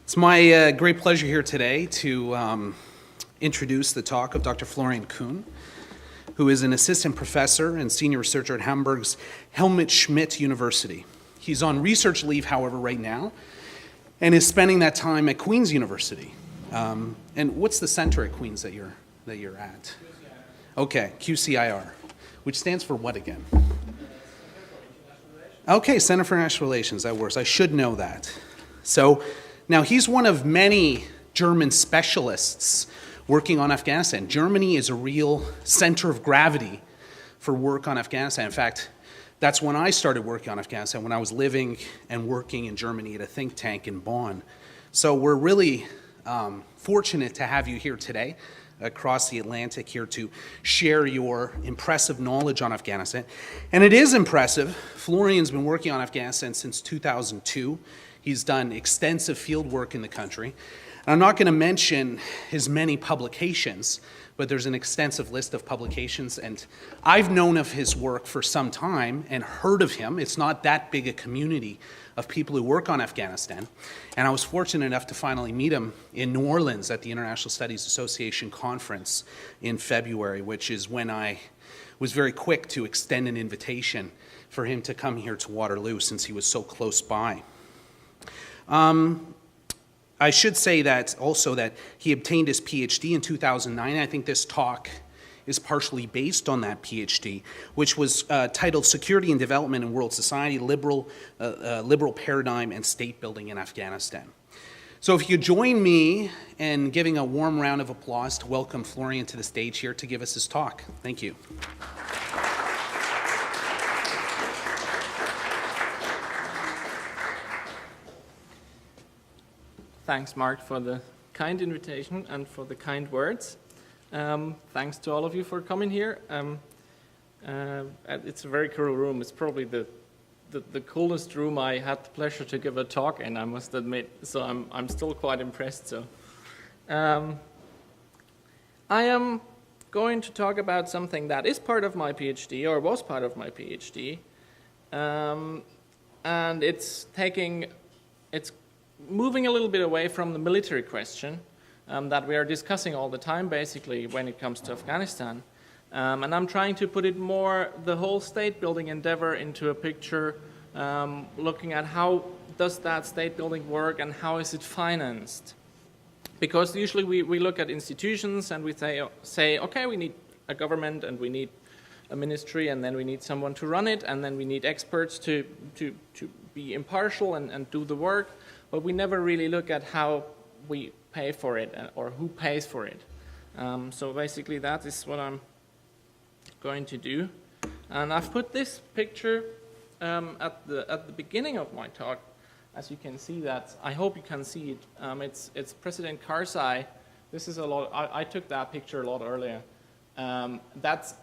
It's my great pleasure here today to introduce the talk of Dr. Florian Kuehn, who is an assistant professor and senior researcher at Hamburg's Helmut Schmidt University. He's on research leave, however, right now, and is spending that time at Queen's University. And what's the center at Queen's that you're at? QCIR. Okay, QCIR, which stands for what again? Okay, Center for International Relations, that works. I should know that. So now he's one of many German specialists working on Afghanistan. Germany is a real center of gravity for work on Afghanistan. In fact, that's when I started working on Afghanistan, when I was living and working in Germany at a think tank in Bonn. So we're really fortunate to have you here today across the Atlantic here to share your impressive knowledge on Afghanistan. And it is impressive. Florian's been working on Afghanistan since 2002. He's done extensive field work in the country. And I'm not going to mention his many publications, but there's an extensive list of publications, and I've known of his work for some time and heard of him. It's not that big a community of people who work on Afghanistan, and I was fortunate enough to finally meet him in New Orleans at the International Studies Association conference in February, which is when I was very quick to extend an invitation for him to come here to Waterloo since he was so close by. I should say that also that he obtained his PhD in 2009. I think this talk is partially based on that PhD, which was titled Security and Development in World Society, Liberal Paradigm and State Building in Afghanistan. So if you join me in giving a warm round of applause to welcome Florian to the stage here to give us his talk. Thank you. Thanks, Mark, for the kind invitation and for the kind words. Thanks to all of you for coming here. It's a very cool room. It's probably the coolest room I had the pleasure to give a talk in, I must admit. So I'm still quite impressed. So, I am going to talk about something that is part of my PhD, or was part of my PhD, and it's moving a little bit away from the military question that we are discussing all the time, basically, when it comes to Afghanistan. And I'm trying to put it more, the whole state-building endeavor into a picture, looking at how does that state-building work and how is it financed. Because usually we look at institutions and we say, okay, we need a government and we need a ministry and then we need someone to run it and then we need experts to be impartial and do the work. But we never really look at how we pay for it or who pays for it. So basically that is what I'm going to do. And I've put this picture at the beginning of my talk. As you can see that, I hope you can see it. It's President Karzai. This is a lot, I took that picture a lot earlier. That's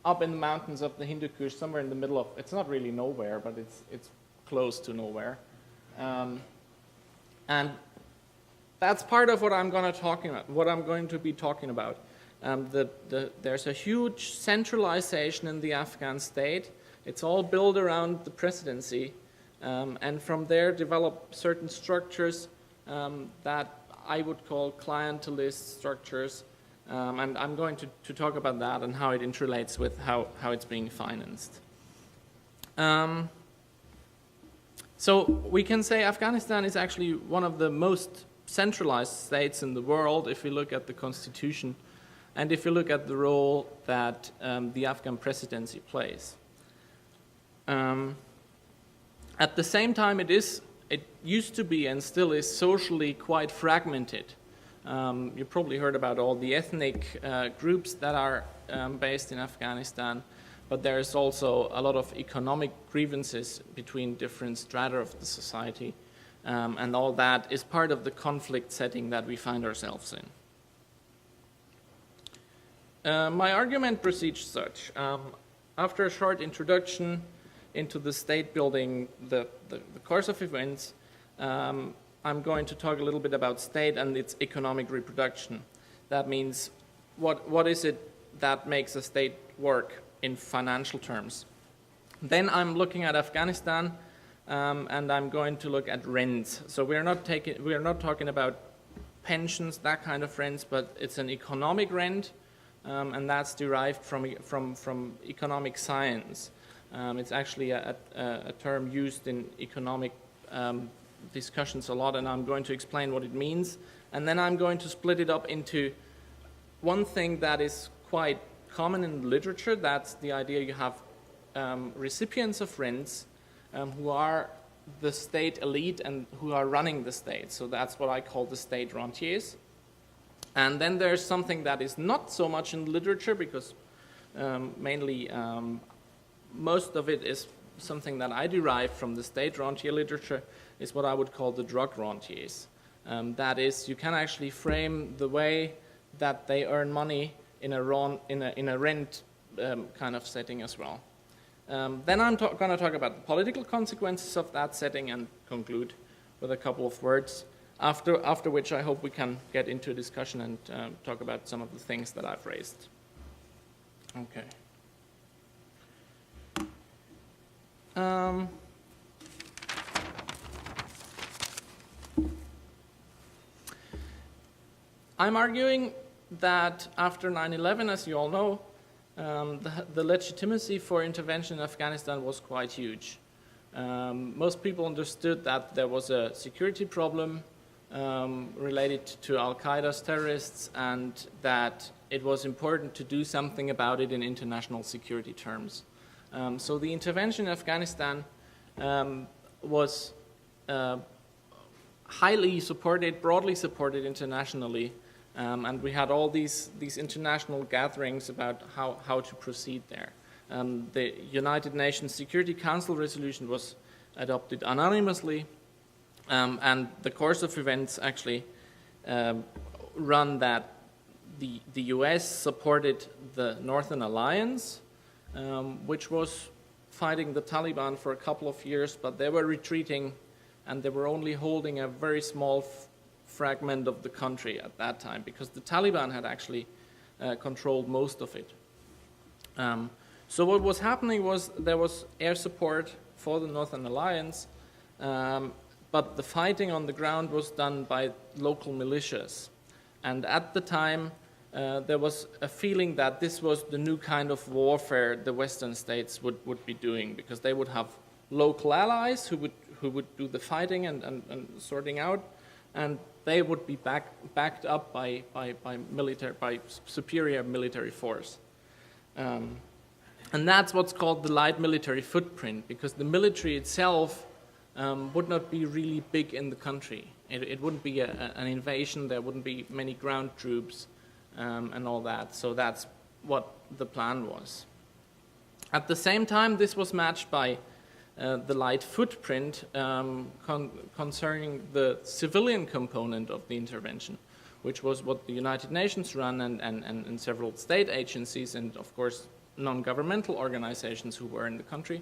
up in the mountains of the Hindu Kush, somewhere in the middle of, it's not really nowhere, but it's close to nowhere. And that's part of what I'm going to be talking about. There's a huge centralization in the Afghan state. It's all built around the presidency, and from there develop certain structures that I would call clientelist structures, and I'm going to talk about that and how it interrelates with how it's being financed. So we can say Afghanistan is actually one of the most centralized states in the world if you look at the constitution and if you look at the role that the Afghan presidency plays. At the same time, it used to be and still is socially quite fragmented. You probably heard about all the ethnic groups that are based in Afghanistan. But there is also a lot of economic grievances between different strata of the society, and all that is part of the conflict setting that we find ourselves in. My argument proceeds such. After a short introduction into the state building, the course of events, I'm going to talk a little bit about state and its economic reproduction. That means what is it that makes a state work in financial terms. Then I'm looking at Afghanistan and I'm going to look at rents. So we are not talking about pensions, that kind of rents, but it's an economic rent, and that's derived from economic science. It's actually a term used in economic discussions a lot, and I'm going to explain what it means. And then I'm going to split it up into one thing that is quite common in literature. That's the idea you have recipients of rents who are the state elite and who are running the state. So that's what I call the state rentiers. And then there's something that is not so much in literature because mainly most of it is something that I derive from the state rentier literature, is what I would call the drug rentiers. That is, you can actually frame the way that they earn money in a rent kind of setting as well. Then I'm going to talk about the political consequences of that setting and conclude with a couple of words, after which I hope we can get into a discussion and talk about some of the things that I've raised. Okay. I'm arguing that after 9/11, as you all know, the legitimacy for intervention in Afghanistan was quite huge. Most people understood that there was a security problem related to Al-Qaeda's terrorists and that it was important to do something about it in international security terms. So the intervention in Afghanistan was highly supported, broadly supported internationally, and we had all these international gatherings about how to proceed there. The United Nations Security Council resolution was adopted unanimously, and the course of events actually run that the US supported the Northern Alliance, which was fighting the Taliban for a couple of years, but they were retreating and they were only holding a very small fragment of the country at that time because the Taliban had actually controlled most of it. So what was happening was there was air support for the Northern Alliance, but the fighting on the ground was done by local militias. And at the time, there was a feeling that this was the new kind of warfare the Western states would be doing, because they would have local allies who would do the fighting and sorting out, and they would be backed up by superior military force. And that's what's called the light military footprint, because the military itself would not be really big in the country. It wouldn't be an invasion, there wouldn't be many ground troops and all that. So that's what the plan was. At the same time, this was matched by the light footprint concerning the civilian component of the intervention, which was what the United Nations run and several state agencies and, of course, non-governmental organizations who were in the country.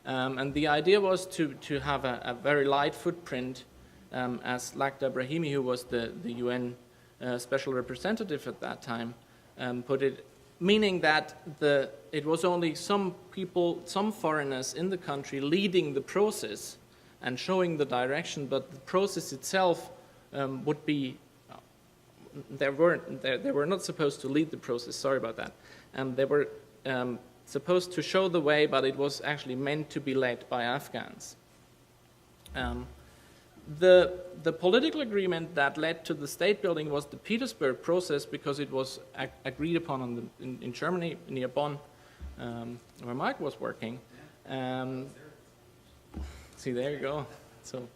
And the idea was to have a very light footprint, as Lakhdar Brahimi, who was the UN special representative at that time, put it, meaning that it was only some people, some foreigners in the country leading the process and showing the direction, but the process itself would be, they were not supposed to lead the process, sorry about that. They were supposed to show the way, but it was actually meant to be led by Afghans. The political agreement that led to the state building was the Petersburg process, because it was agreed upon in Germany, near Bonn, where Mike was working. See, there you go. So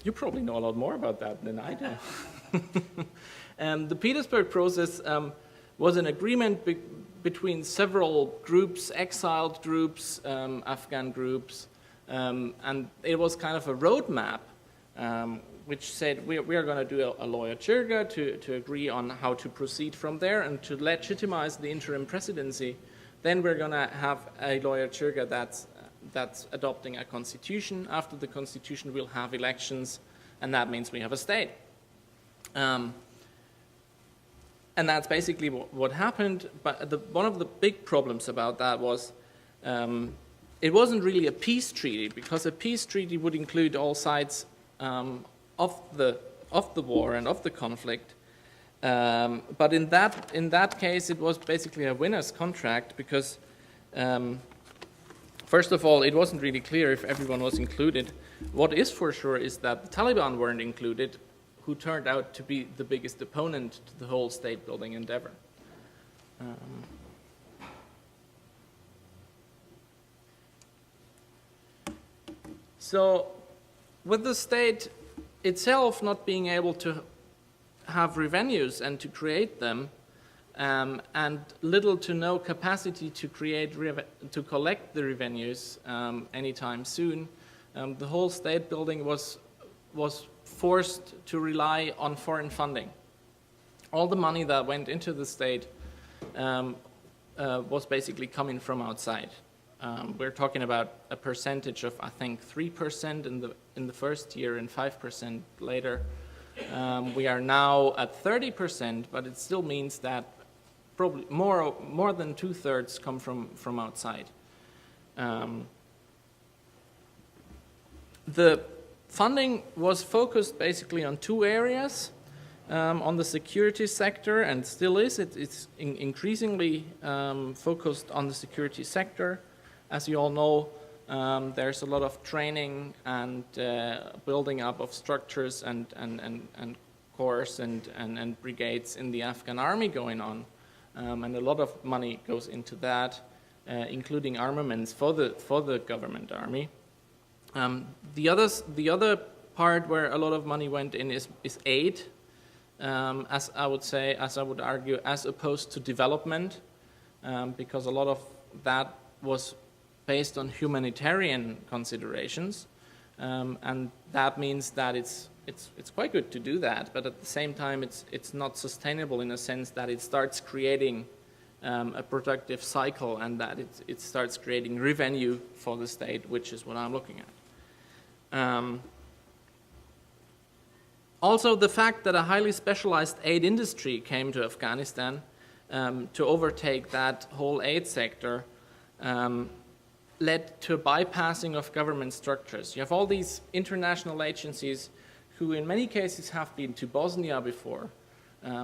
you probably know a lot more about that than I do. The Petersburg process was an agreement between several groups, exiled groups, Afghan groups, and it was kind of a roadmap which said we are going to do a lawyer jirga to agree on how to proceed from there, and to legitimize the interim presidency. Then we're going to have a lawyer jirga that's adopting a constitution. After the constitution, we'll have elections, and that means we have a state. And that's basically what happened. But one of the big problems about that was it wasn't really a peace treaty, because a peace treaty would include all sides of the war and of the conflict. But in that case, it was basically a winner's contract, because first of all, it wasn't really clear if everyone was included. What is for sure is that the Taliban weren't included, who turned out to be the biggest opponent to the whole state-building endeavor. So, with the state itself not being able to have revenues and to create them, and little to no capacity to collect the revenues anytime soon, the whole state building was forced to rely on foreign funding. All the money that went into the state was basically coming from outside. We're talking about a percentage of, I think, 3% in the first year and 5% later. We are now at 30%, but it still means that probably more than 2/3 come from outside. The funding was focused basically on two areas. On the security sector, and still is. It's increasingly focused on the security sector. As you all know, there's a lot of training and building up of structures and corps and brigades in the Afghan army going on. And a lot of money goes into that, including armaments for the government army. The other part where a lot of money went in is aid. As I would argue, as opposed to development, because a lot of that was based on humanitarian considerations, and that means that it's quite good to do that, but at the same time, it's not sustainable in a sense that it starts creating a productive cycle, and that it starts creating revenue for the state, which is what I'm looking at. Also, the fact that a highly specialized aid industry came to Afghanistan to overtake that whole aid sector led to a bypassing of government structures. You have all these international agencies who in many cases have been to Bosnia before,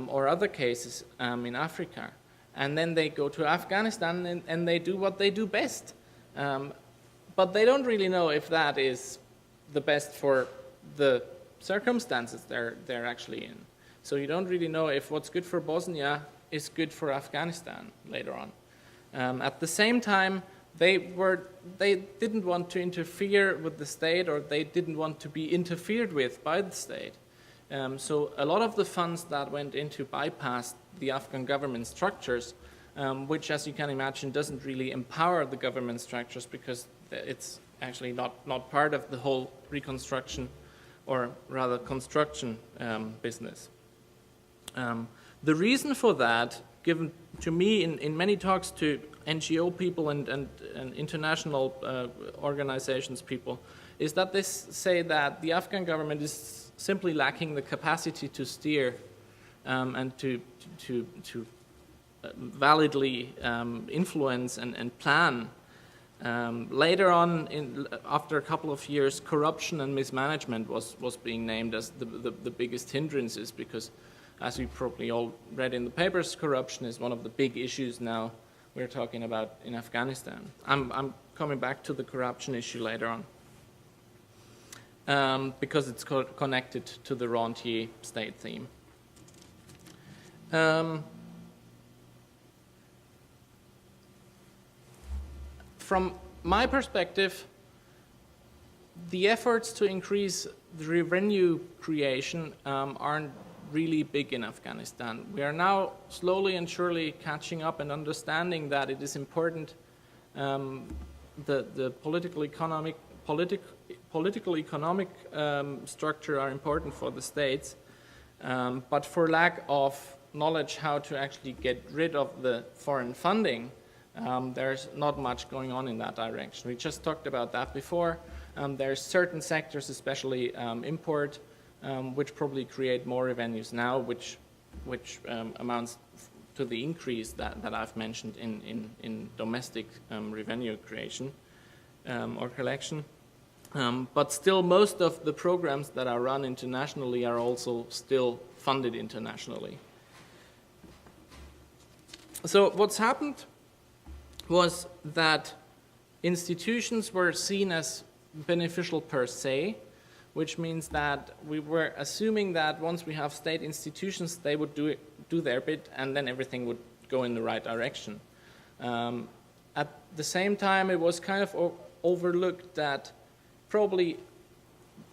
or other cases in Africa, and then they go to Afghanistan and they do what they do best. But they don't really know if that is the best for the circumstances they're actually in. So you don't really know if what's good for Bosnia is good for Afghanistan later on. At the same time, they didn't want to interfere with the state, or they didn't want to be interfered with by the state. So a lot of the funds that went into bypass the Afghan government structures, which, as you can imagine, doesn't really empower the government structures, because it's actually not part of the whole reconstruction, or rather construction business. The reason for that, given to me in many talks to NGO people and international organizations people, is that they say that the Afghan government is simply lacking the capacity to steer and to validly influence and plan. Later on, after a couple of years, corruption and mismanagement was being named as the biggest hindrances, because, as we probably all read in the papers, corruption is one of the big issues now we're talking about in Afghanistan. I'm coming back to the corruption issue later on, because it's connected to the Rentier state theme. From my perspective, the efforts to increase the revenue creation aren't really big in Afghanistan. We are now slowly and surely catching up and understanding that it is important. The political economic structure are important for the states, but for lack of knowledge how to actually get rid of the foreign funding, there's not much going on in that direction. We just talked about that before. There's certain sectors, especially import, which probably create more revenues now, which amounts to the increase that I've mentioned in domestic revenue creation. or collection. But still, most of the programs that are run internationally are also still funded internationally. So what's happened was that institutions were seen as beneficial per se, which means that we were assuming that once we have state institutions, they would do their bit, and then everything would go in the right direction. At the same time, it was kind of overlooked that probably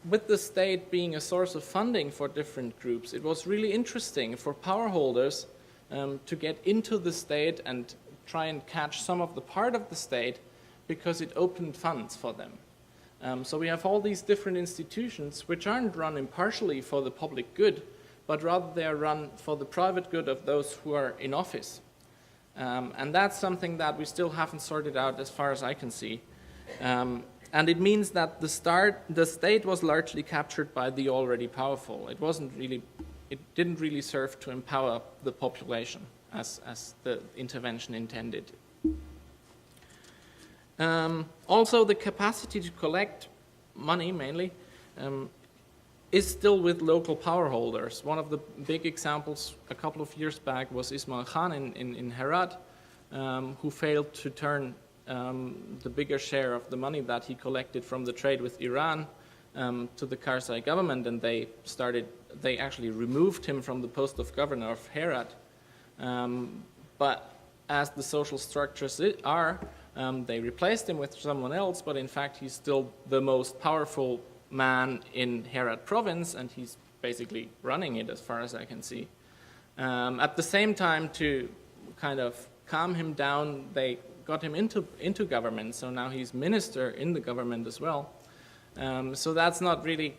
with the state being a source of funding for different groups, it was really interesting for power holders to get into the state and try and catch some of the part of the state because it opened funds for them. So we have all these different institutions which aren't run impartially for the public good, but rather they are run for the private good of those who are in office. And that's something that we still haven't sorted out as far as I can see. And it means that the state was largely captured by the already powerful. It didn't really serve to empower the population as the intervention intended. Also, the capacity to collect money, mainly, is still with local power holders. One of the big examples a couple of years back was Ismail Khan in Herat, who failed to turn the bigger share of the money that he collected from the trade with Iran to the Karzai government, and they actually removed him from the post of governor of Herat. But as the social structures are, they replaced him with someone else, but in fact he's still the most powerful man in Herat province, and he's basically running it as far as I can see. At the same time, to kind of calm him down, they got him into government, so now he's minister in the government as well. So that's not really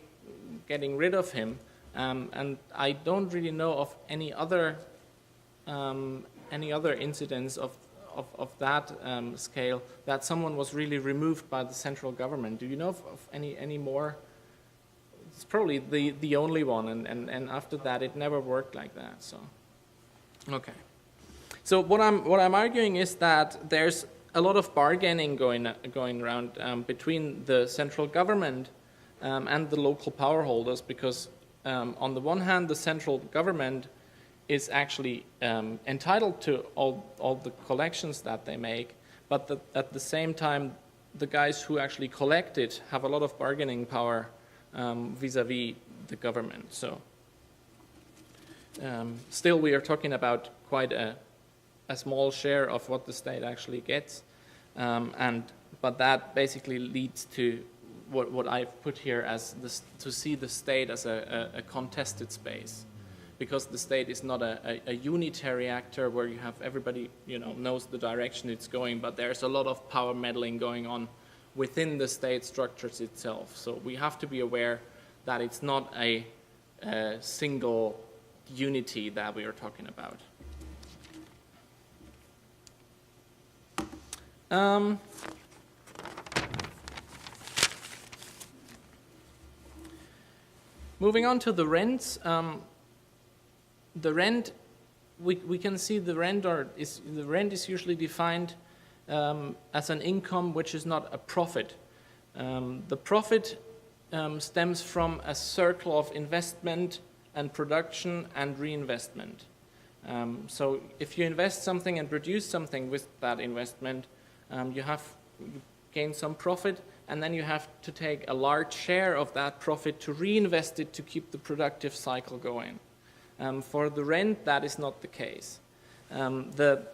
getting rid of him, and I don't really know of any other incidents of that scale that someone was really removed by the central government. Do you know of any more? It's probably the only one, and after that it never worked like that. So, okay. So what I'm arguing is that there's a lot of bargaining going around between the central government and the local power holders, because on the one hand, the central government is actually entitled to all the collections that they make, but at the same time, the guys who actually collect it have a lot of bargaining power vis-a-vis the government. So still, we are talking about quite a small share of what the state actually gets, but that basically leads to what I've put here as to see the state as a contested space, because the state is not a unitary actor where you have everybody knows the direction it's going, but there's a lot of power meddling going on within the state structures itself. So we have to be aware that it's not a single unity that we are talking about. Moving on to the rents, the rent, we can see the rent is usually defined as an income which is not a profit. The profit stems from a circle of investment and production and reinvestment. So if you invest something and produce something with that investment, you gain some profit, and then you have to take a large share of that profit to reinvest it to keep the productive cycle going. For the rent, that is not the case. The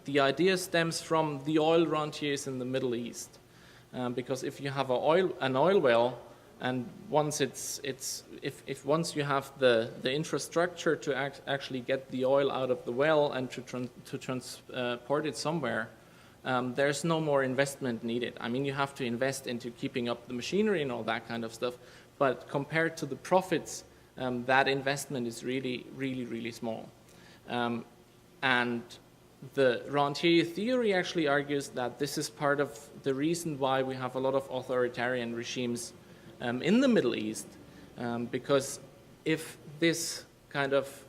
idea stems from the oil rentiers in the Middle East, because if you have an oil well, and once once you have the infrastructure to actually get the oil out of the well and to transport it somewhere, there's no more investment needed. I mean, you have to invest into keeping up the machinery and all that kind of stuff, but compared to the profits, that investment is really, really, really small. And the Rentier theory actually argues that this is part of the reason why we have a lot of authoritarian regimes in the Middle East, because if this kind of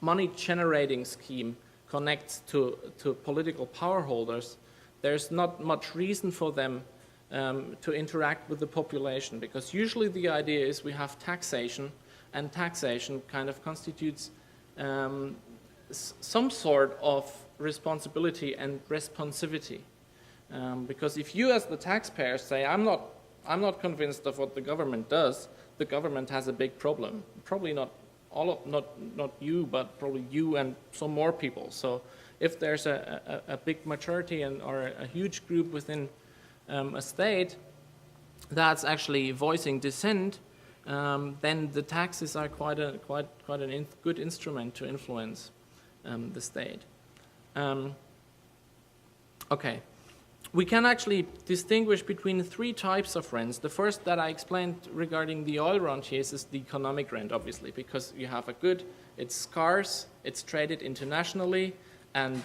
money-generating scheme connects to political power holders, there's not much reason for them to interact with the population, because usually the idea is we have taxation, and taxation kind of constitutes some sort of responsibility and responsivity. Because if you as the taxpayer say, I'm not convinced of what the government does, the government has a big problem. Probably not not you, but probably you and some more people. So if there's a big majority or a huge group within a state that's actually voicing dissent, then the taxes are quite a good instrument to influence the state. Okay. We can actually distinguish between three types of rents. The first that I explained regarding the oil rentiers is the economic rent, obviously, because you have a good, it's scarce, it's traded internationally, and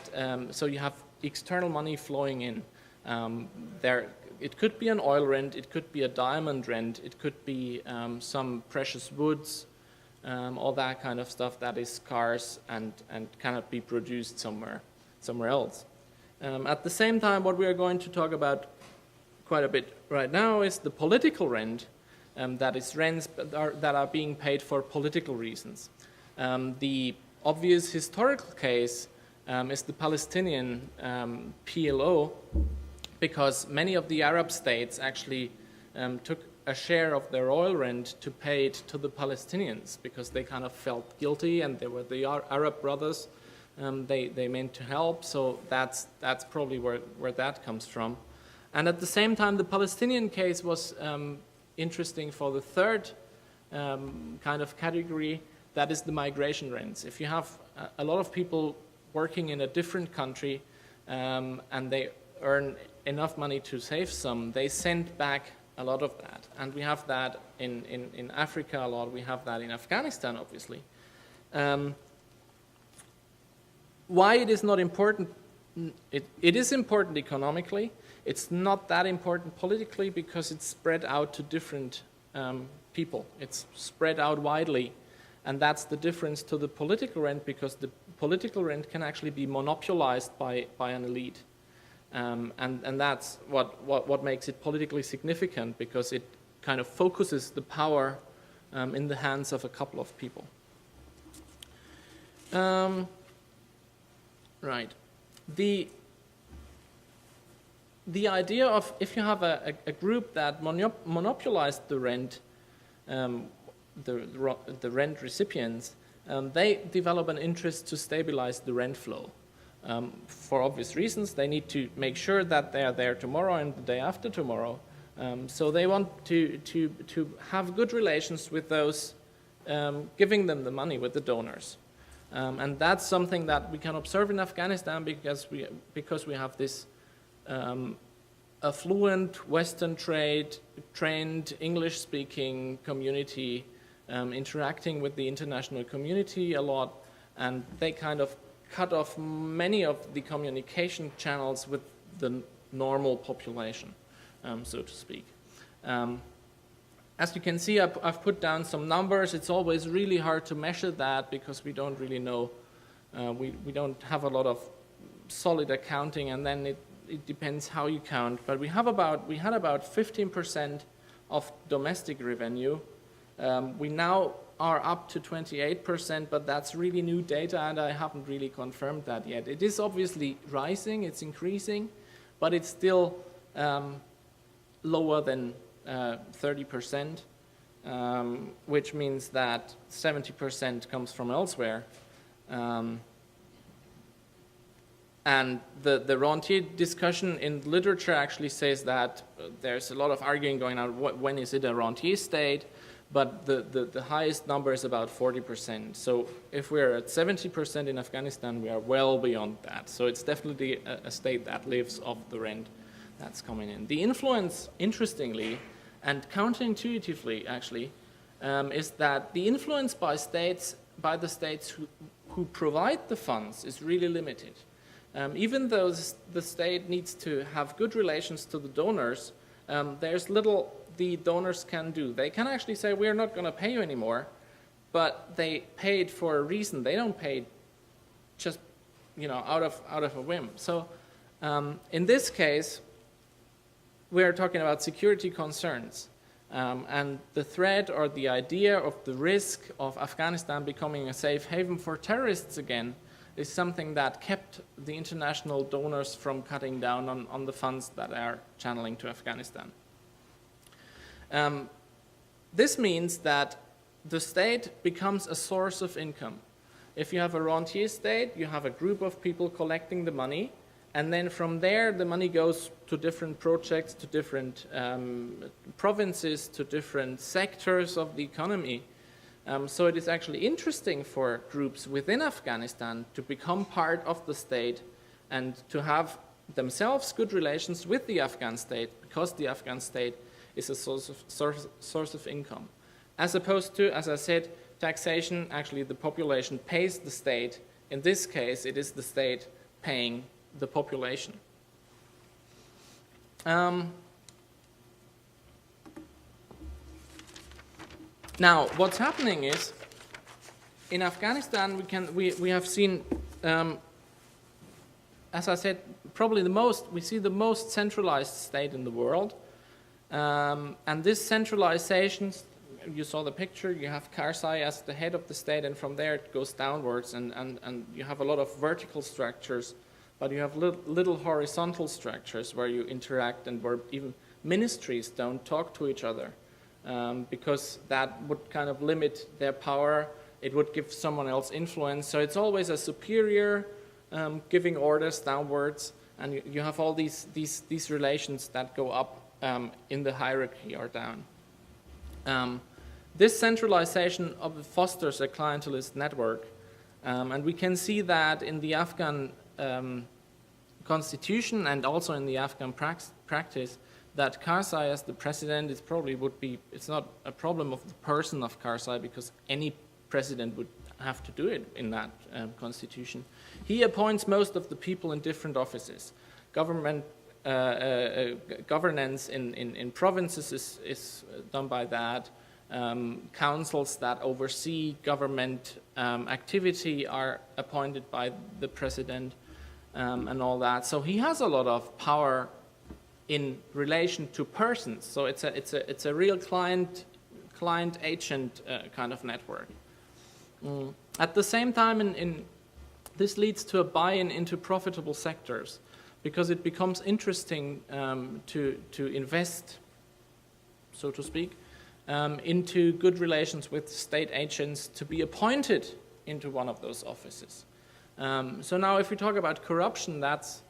so you have external money flowing in. It could be an oil rent, it could be a diamond rent, it could be some precious woods, all that kind of stuff that is scarce and cannot be produced somewhere else. At the same time, what we are going to talk about quite a bit right now is the political rent, that is rents that are being paid for political reasons. The obvious historical case is the Palestinian PLO, because many of the Arab states actually took a share of their oil rent to pay it to the Palestinians, because they kind of felt guilty, and they were the Arab brothers. They meant to help, so that's probably where that comes from. And at the same time, the Palestinian case was interesting for the third kind of category, that is the migration rents. If you have a lot of people working in a different country and they earn enough money to save some, they send back a lot of that. And we have that in Africa a lot, we have that in Afghanistan, obviously. Why it is not important, it is important economically, it's not that important politically because it's spread out to different people. It's spread out widely, and that's the difference to the political rent, because the political rent can actually be monopolized by an elite. And that's what makes it politically significant, because it kind of focuses the power in the hands of a couple of people. Right. The idea of, if you have a group that monopolized the rent, the rent recipients, they develop an interest to stabilize the rent flow. For obvious reasons, they need to make sure that they are there tomorrow and the day after tomorrow. So they want to have good relations with those giving them the money, with the donors. And that's something that we can observe in Afghanistan, because we have this affluent, Western trained, English-speaking community interacting with the international community a lot, and they kind of cut off many of the communication channels with the normal population, so to speak. As you can see, I've put down some numbers. It's always really hard to measure that, because we don't really know. We don't have a lot of solid accounting, and then it depends how you count. But we had about 15% of domestic revenue. We now are up to 28%, but that's really new data, and I haven't really confirmed that yet. It is obviously rising, it's increasing, but it's still lower than 30%, which means that 70% comes from elsewhere. And the Rentier discussion in literature actually says that there's a lot of arguing going on, when is it a Rentier state, but the highest number is about 40%. So if we're at 70% in Afghanistan, we are well beyond that. So it's definitely a state that lives off the rent that's coming in. The influence, interestingly, and counterintuitively, actually, is that the influence by the states who provide the funds is really limited. Even though the state needs to have good relations to the donors, there's little the donors can do. They can actually say, we're not going to pay you anymore, but they paid for a reason. They don't pay just out of a whim. So in this case, we are talking about security concerns. And the threat or the idea of the risk of Afghanistan becoming a safe haven for terrorists again is something that kept the international donors from cutting down on the funds that are channeling to Afghanistan. This means that the state becomes a source of income. If you have a rentier state, you have a group of people collecting the money, and then from there the money goes to different projects, to different provinces, to different sectors of the economy. So it is actually interesting for groups within Afghanistan to become part of the state and to have themselves good relations with the Afghan state, because the Afghan state is a source of income. As opposed to, as I said, taxation, actually the population pays the state. In this case, it is the state paying the population. Now, what's happening is, in Afghanistan, we have seen, as I said, probably we see the most centralized state in the world. And this centralization, you saw the picture, you have Karzai as the head of the state, and from there it goes downwards, and you have a lot of vertical structures, but you have little horizontal structures where you interact and where even ministries don't talk to each other. Because that would kind of limit their power. It would give someone else influence. So it's always a superior giving orders downwards, and you have all these relations that go up in the hierarchy or down. This centralization fosters a clientelist network, and we can see that in the Afghan constitution and also in the Afghan practice, that Karzai as the president it's not a problem of the person of Karzai, because any president would have to do it in that constitution. He appoints most of the people in different offices. Governance in provinces is done by that. Councils that oversee government activity are appointed by the president and all that. So he has a lot of power in relation to persons. So it's a real client-agent kind of network. At the same time, this leads to a buy-in into profitable sectors, because it becomes interesting to invest, so to speak, into good relations with state agents to be appointed into one of those offices. So now if we talk about corruption, that's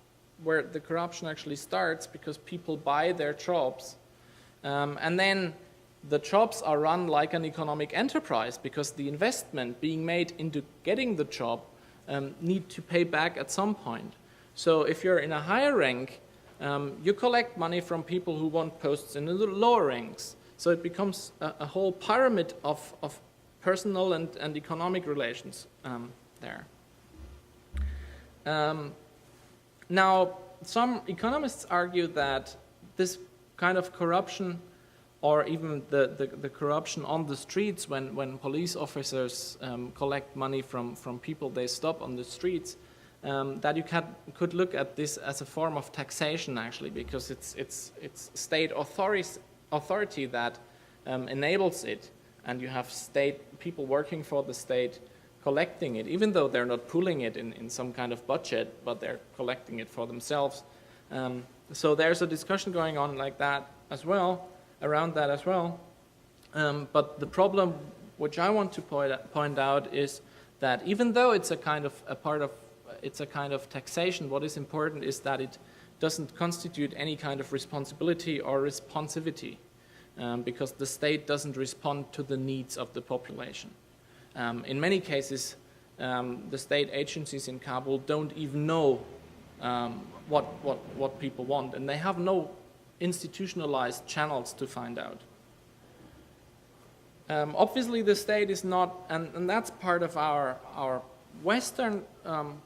where the corruption actually starts, because people buy their jobs, and then the jobs are run like an economic enterprise, because the investment being made into getting the job need to pay back at some point. So if you're in a higher rank, you collect money from people who want posts in the lower ranks. So it becomes a whole pyramid of personal and economic relations there. Now, some economists argue that this kind of corruption, or even the corruption on the streets when police officers collect money from people they stop on the streets, that you could look at this as a form of taxation, actually, because it's state authority that enables it, and you have state people working for the state collecting it, even though they're not pooling it in some kind of budget, but they're collecting it for themselves. So there's a discussion going on like that as well, around that as well. But the problem which I want to point out is that even though it's a kind of taxation, what is important is that it doesn't constitute any kind of responsibility or responsivity, because the state doesn't respond to the needs of the population. In many cases, the state agencies in Kabul don't even know what people want, and they have no institutionalized channels to find out. Obviously, the state is not, and that's part of our Western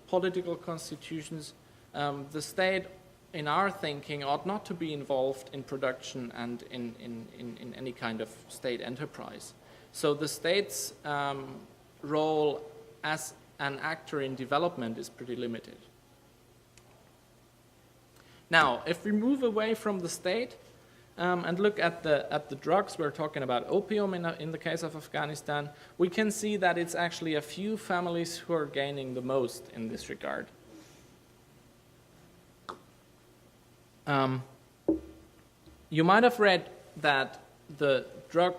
political constitutions. The state, in our thinking, ought not to be involved in production and in any kind of state enterprise. So the state's role as an actor in development is pretty limited. Now, if we move away from the state and look at the drugs, we're talking about opium in the case of Afghanistan, we can see that it's actually a few families who are gaining the most in this regard. You might have read that the drug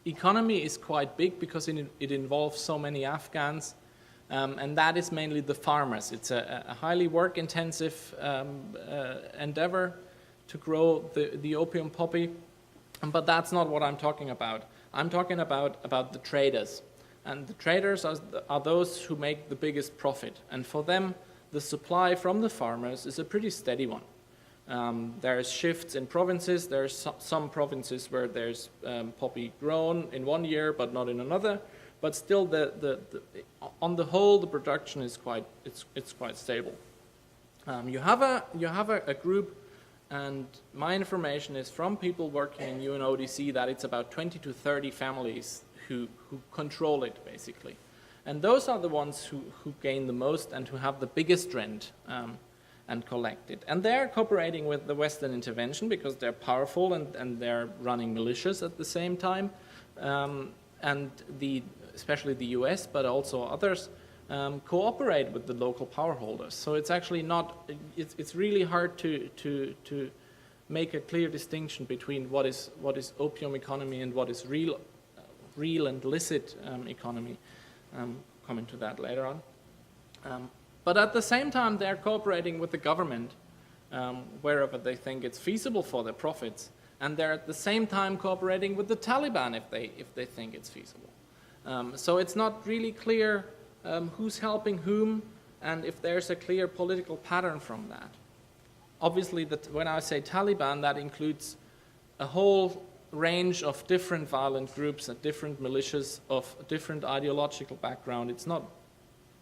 economy is quite big because it involves so many Afghans, and that is mainly the farmers. It's a highly work-intensive endeavor to grow the opium poppy, but that's not what I'm talking about. I'm talking about the traders, and the traders are those who make the biggest profit, and for them, the supply from the farmers is a pretty steady one. There's shifts in provinces. There's some provinces where there's poppy grown in one year but not in another. But still, on the whole, the production is quite stable. You have a group, and my information is from people working in UNODC that it's about 20 to 30 families who control it basically, and those are the ones who gain the most and who have the biggest rent. And collect it. And they're cooperating with the Western intervention because they're powerful and they're running militias at the same time. And especially the US, but also others, cooperate with the local power holders. So it's actually it's really hard to make a clear distinction between what is opium economy and what is real and licit economy. Coming to that later on. But at the same time, they're cooperating with the government wherever they think it's feasible for their profits, and they're at the same time cooperating with the Taliban if they think it's feasible. So it's not really clear who's helping whom, and if there's a clear political pattern from that. Obviously, when I say Taliban, that includes a whole range of different violent groups and different militias of different ideological background. It's not,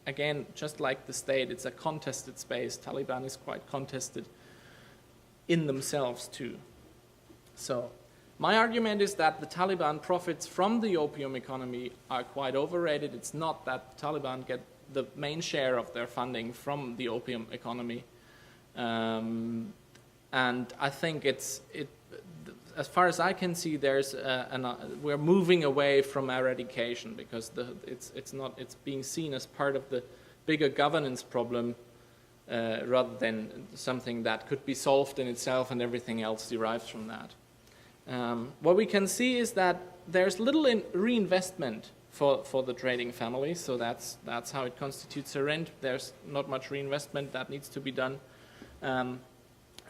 again, just like the state, it's a contested space. Taliban is quite contested in themselves too. So my argument is that the Taliban profits from the opium economy are quite overrated. It's not that the Taliban get the main share of their funding from the opium economy. And I think as far as I can see, we're moving away from eradication because it's being seen as part of the bigger governance problem rather than something that could be solved in itself and everything else derives from that. What we can see is that there's little reinvestment for the trading family, so that's how it constitutes a rent. There's not much reinvestment that needs to be done.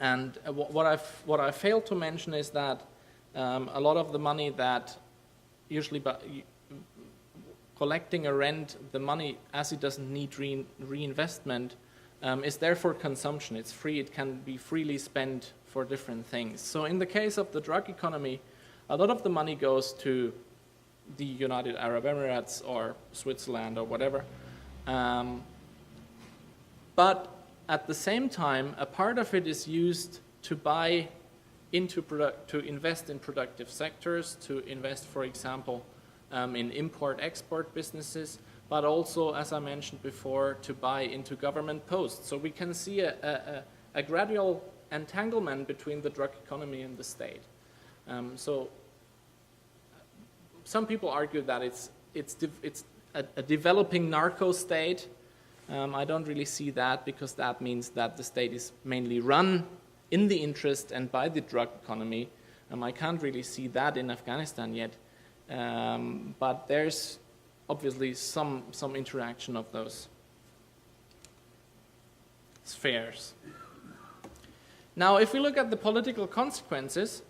And what I failed to mention is that a lot of the money that usually collecting a rent, the money as it doesn't need reinvestment is there for consumption. It's free. It can be freely spent for different things. So in the case of the drug economy, a lot of the money goes to the United Arab Emirates or Switzerland or whatever. But at the same time, a part of it is used to to invest in productive sectors, to invest, for example, in import-export businesses, but also, as I mentioned before, to buy into government posts. So we can see a gradual entanglement between the drug economy and the state. So some people argue that it's a developing narco state. I don't really see that because that means that the state is mainly run in the interest and by the drug economy. I can't really see that in Afghanistan yet, but there's obviously some interaction of those spheres. Now, if we look at the political consequences,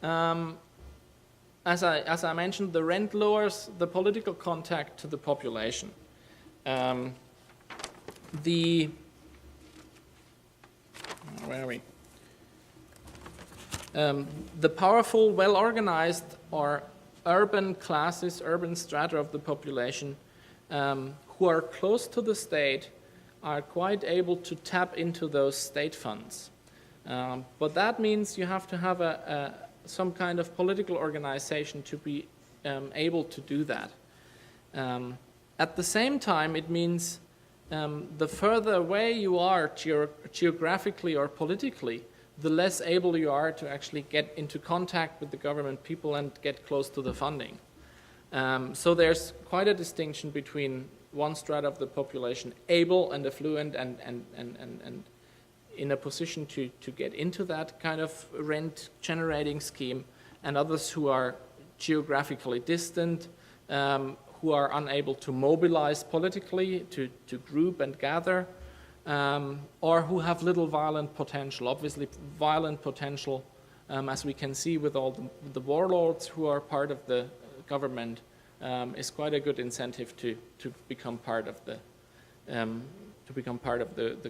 as I mentioned, the rent lowers the political contact to the population. Where are we? The powerful, well-organized, or urban classes, urban strata of the population who are close to the state are quite able to tap into those state funds. But that means you have to have some kind of political organization to be able to do that. At the same time, it means the further away you are geographically or politically, the less able you are to actually get into contact with the government people and get close to the funding. So there's quite a distinction between one strata of the population able and affluent and in a position to get into that kind of rent generating scheme, and others who are geographically distant, who are unable to mobilize politically, to group and gather, or who have little violent potential. Obviously, violent potential, as we can see with all the warlords who are part of the government, is quite a good incentive to become part of the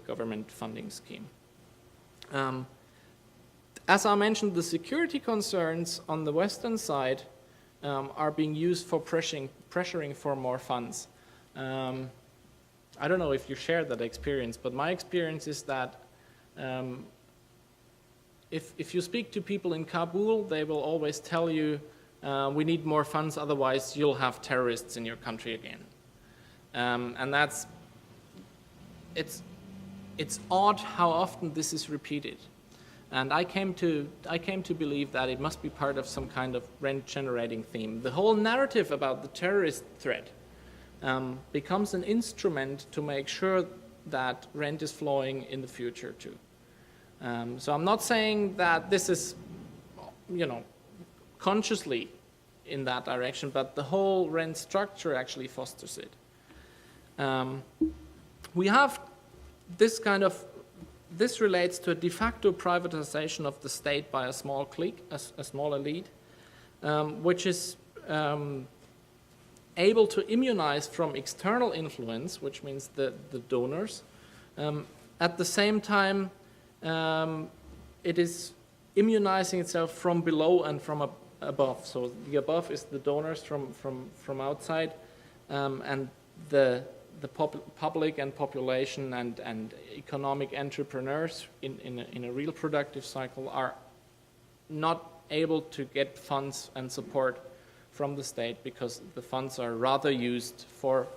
government funding scheme. As I mentioned, the security concerns on the Western side are being used for pressuring for more funds. I don't know if you share that experience, but my experience is that if you speak to people in Kabul, they will always tell you, we need more funds, otherwise you'll have terrorists in your country again. And it's odd how often this is repeated. And I came to believe that it must be part of some kind of rent-generating theme. The whole narrative about the terrorist threat becomes an instrument to make sure that rent is flowing in the future too. So I'm not saying that this is, consciously in that direction, but the whole rent structure actually fosters it. We have this this relates to a de facto privatization of the state by a small clique, a small elite, which is able to immunize from external influence, which means the donors. At the same time, it is immunizing itself from below and from above. So the above is the donors from outside, and the public and population and economic entrepreneurs in a real productive cycle are not able to get funds and support from the state because the funds are rather used for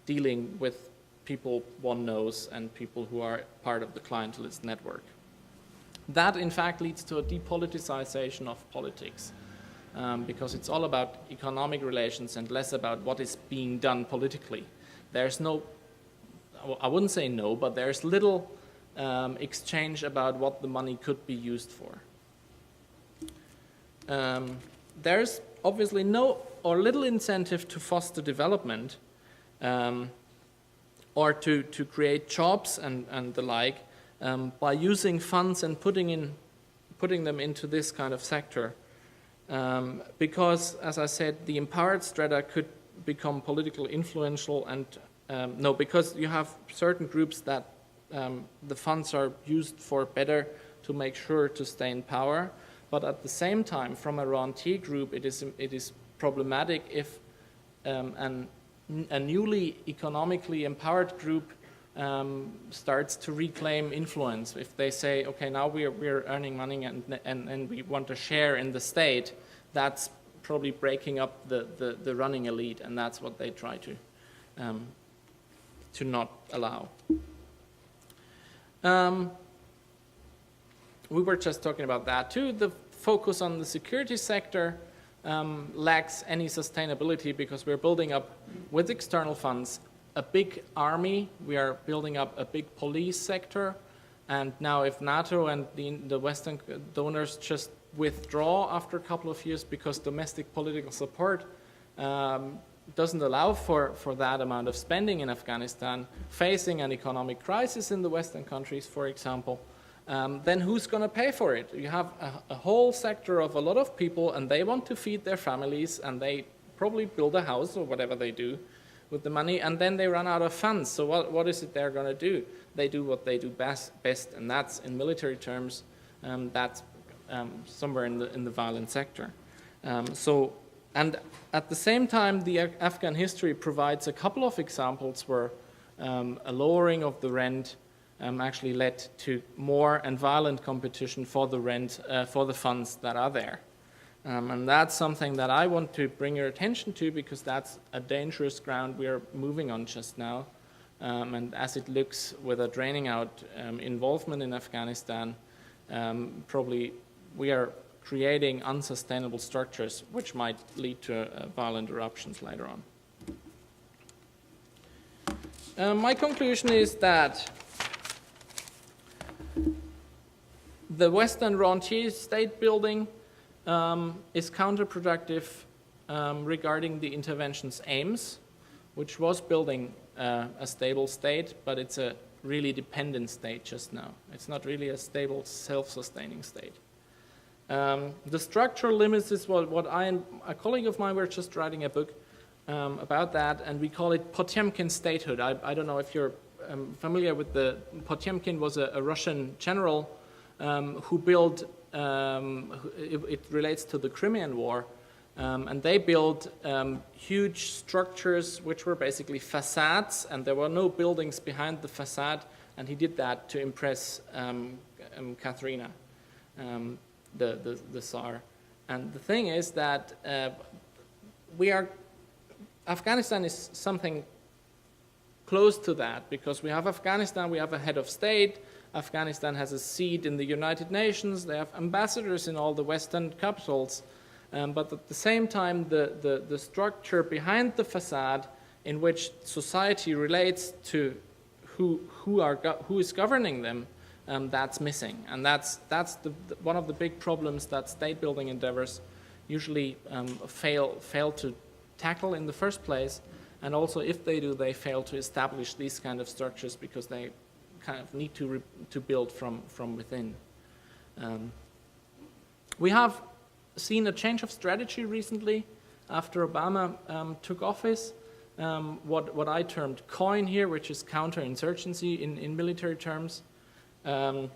dealing with people one knows and people who are part of the clientelist network. That in fact leads to a depoliticization of politics. Because it's all about economic relations and less about what is being done politically. There's no, I wouldn't say no, but there's little exchange about what the money could be used for. There's obviously no or little incentive to foster development or to create jobs and the like by using funds and putting them into this kind of sector. Because, as I said, the empowered strata could become politically influential and, because you have certain groups that the funds are used for better to make sure to stay in power, but at the same time, from a Rentier group, it is problematic if a newly economically empowered group starts to reclaim influence. If they say, okay, now we're earning money and we want to share in the state, that's probably breaking up the running elite, and that's what they try to not allow. We were just talking about that too. The focus on the security sector lacks any sustainability because we're building up with external funds a big army, we are building up a big police sector, and now if NATO and the Western donors just withdraw after a couple of years because domestic political support doesn't allow for that amount of spending in Afghanistan, facing an economic crisis in the Western countries, for example, then who's going to pay for it? You have a whole sector of a lot of people, and they want to feed their families, and they probably build a house or whatever they do with the money, and then they run out of funds. So what is it they're going to do? They do what they do best, and that's, in military terms, that's somewhere in the violent sector. And at the same time, the Afghan history provides a couple of examples where a lowering of the rent actually led to more and violent competition for the rent, for the funds that are there. And that's something that I want to bring your attention to, because that's a dangerous ground we are moving on just now. And as it looks with a draining out involvement in Afghanistan, probably we are creating unsustainable structures which might lead to violent eruptions later on. My conclusion is that the Western Rentier state building is counterproductive regarding the intervention's aims, which was building a stable state, but it's a really dependent state just now. It's not really a stable, self-sustaining state. The structural limits is what I and a colleague of mine were just writing a book about that, and we call it Potemkin statehood. I don't know if you're familiar with Potemkin was a Russian general who built, it relates to the Crimean War, and they built huge structures which were basically facades, and there were no buildings behind the facade, and he did that to impress Katharina, the Tsar. And the thing is that Afghanistan is something close to that, because we have Afghanistan, we have a head of state, Afghanistan has a seat in the United Nations, they have ambassadors in all the Western capitals, but at the same time, the structure behind the facade in which society relates to who is governing them, that's missing. And that's one of the big problems that state building endeavors usually fail to tackle in the first place, and also if they do, they fail to establish these kind of structures because they kind of need to build from within. We have seen a change of strategy recently after Obama took office, what I termed COIN here, which is counterinsurgency in military terms. COIN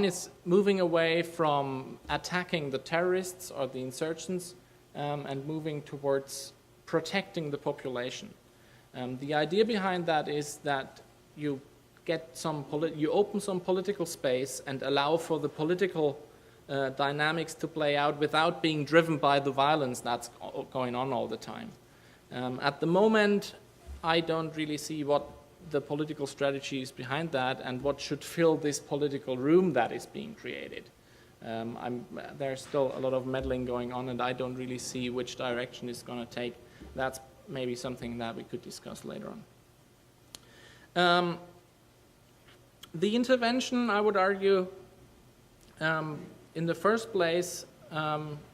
is moving away from attacking the terrorists or the insurgents and moving towards protecting the population. The idea behind that is that you open some political space and allow for the political dynamics to play out without being driven by the violence that's going on all the time. At the moment, I don't really see what the political strategy is behind that and what should fill this political room that is being created. There's still a lot of meddling going on, and I don't really see which direction it's going to take. That's maybe something that we could discuss later on. The intervention, I would argue, in the first place,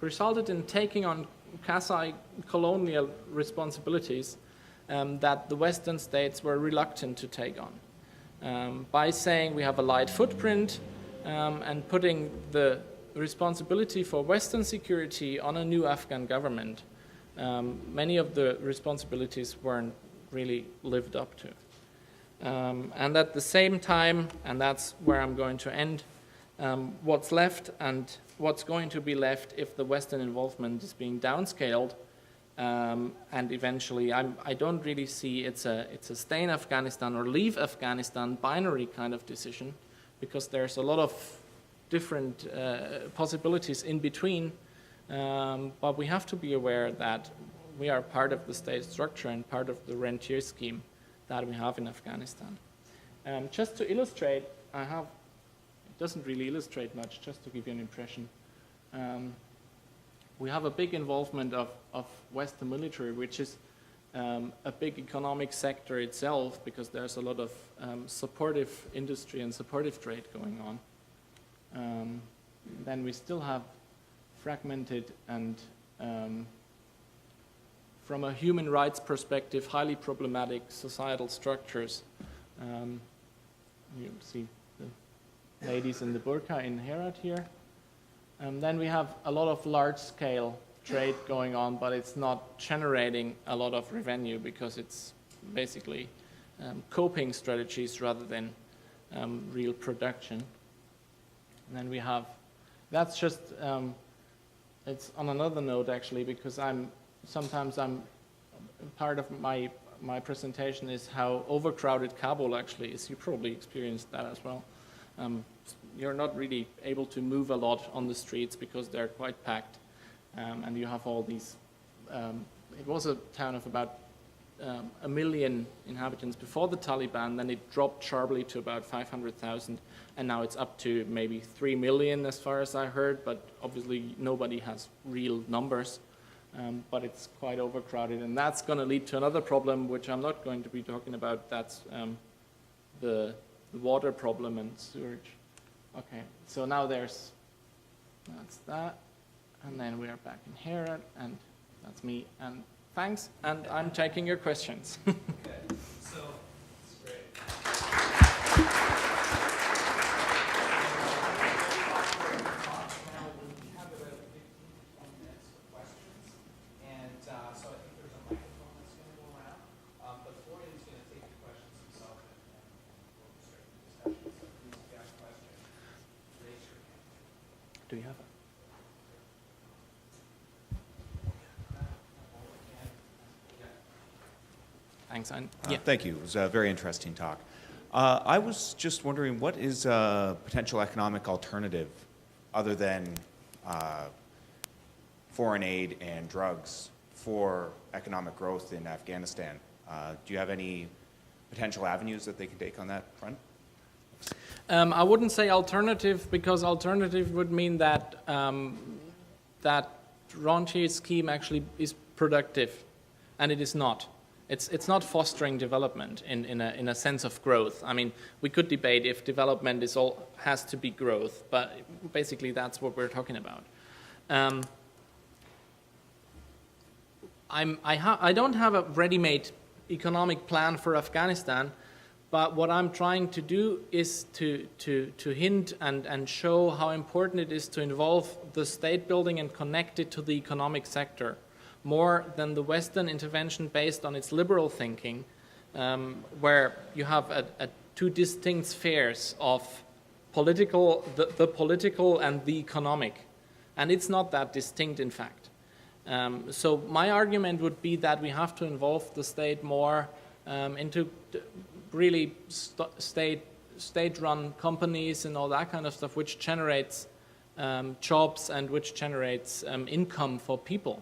resulted in taking on quasi-colonial responsibilities that the Western states were reluctant to take on. By saying we have a light footprint and putting the responsibility for Western security on a new Afghan government, many of the responsibilities weren't really lived up to. And at the same time, and that's where I'm going to end, what's left and what's going to be left if the Western involvement is being downscaled, and eventually I don't really see it's a stay in Afghanistan or leave Afghanistan binary kind of decision, because there's a lot of different possibilities in between, but we have to be aware that we are part of the state structure and part of the Rentier scheme that we have in Afghanistan. Just to illustrate, it doesn't really illustrate much, just to give you an impression. We have a big involvement of Western military, which is a big economic sector itself, because there's a lot of supportive industry and supportive trade going on. Then we still have fragmented and from a human rights perspective, highly problematic societal structures. You see the ladies in the burqa in Herat here. Then we have a lot of large-scale trade going on, but it's not generating a lot of revenue because it's basically coping strategies rather than real production. And then we have, that's just, it's on another note actually, because sometimes part of my presentation is how overcrowded Kabul actually is. You probably experienced that as well. you're not really able to move a lot on the streets because they're quite packed, and you have all these. It was a town of about 1 million inhabitants before the Taliban, then it dropped sharply to about 500,000, and now it's up to maybe 3 million as far as I heard, but obviously nobody has real numbers, but it's quite overcrowded, and that's going to lead to another problem, which I'm not going to be talking about. That's the water problem and sewage. Okay, so now that's that, and then we are back in here, and that's me, and thanks, and I'm taking your questions. Okay, so it's great. Now we have about 15 to 20 minutes for questions, and so I think there's a microphone that's going to go around, but Florian's going to take the questions himself, and we'll start the discussion. So please, if you have a question, raise your hand. Do you have it? Thanks. Yeah. Thank you. It was a very interesting talk. I was just wondering, what is a potential economic alternative other than foreign aid and drugs for economic growth in Afghanistan? Do you have any potential avenues that they can take on that front? I wouldn't say alternative, because alternative would mean that that Rentier scheme actually is productive, and it is not. It's not fostering development in a sense of growth. I mean, we could debate if development has to be growth, but basically that's what we're talking about. I don't have a ready-made economic plan for Afghanistan, but what I'm trying to do is to hint and show how important it is to involve the state building and connect it to the economic sector, more than the Western intervention based on its liberal thinking, where you have two distinct spheres of the political and the economic. And it's not that distinct, in fact. So my argument would be that we have to involve the state more into really state-run companies and all that kind of stuff, which generates jobs and which generates income for people.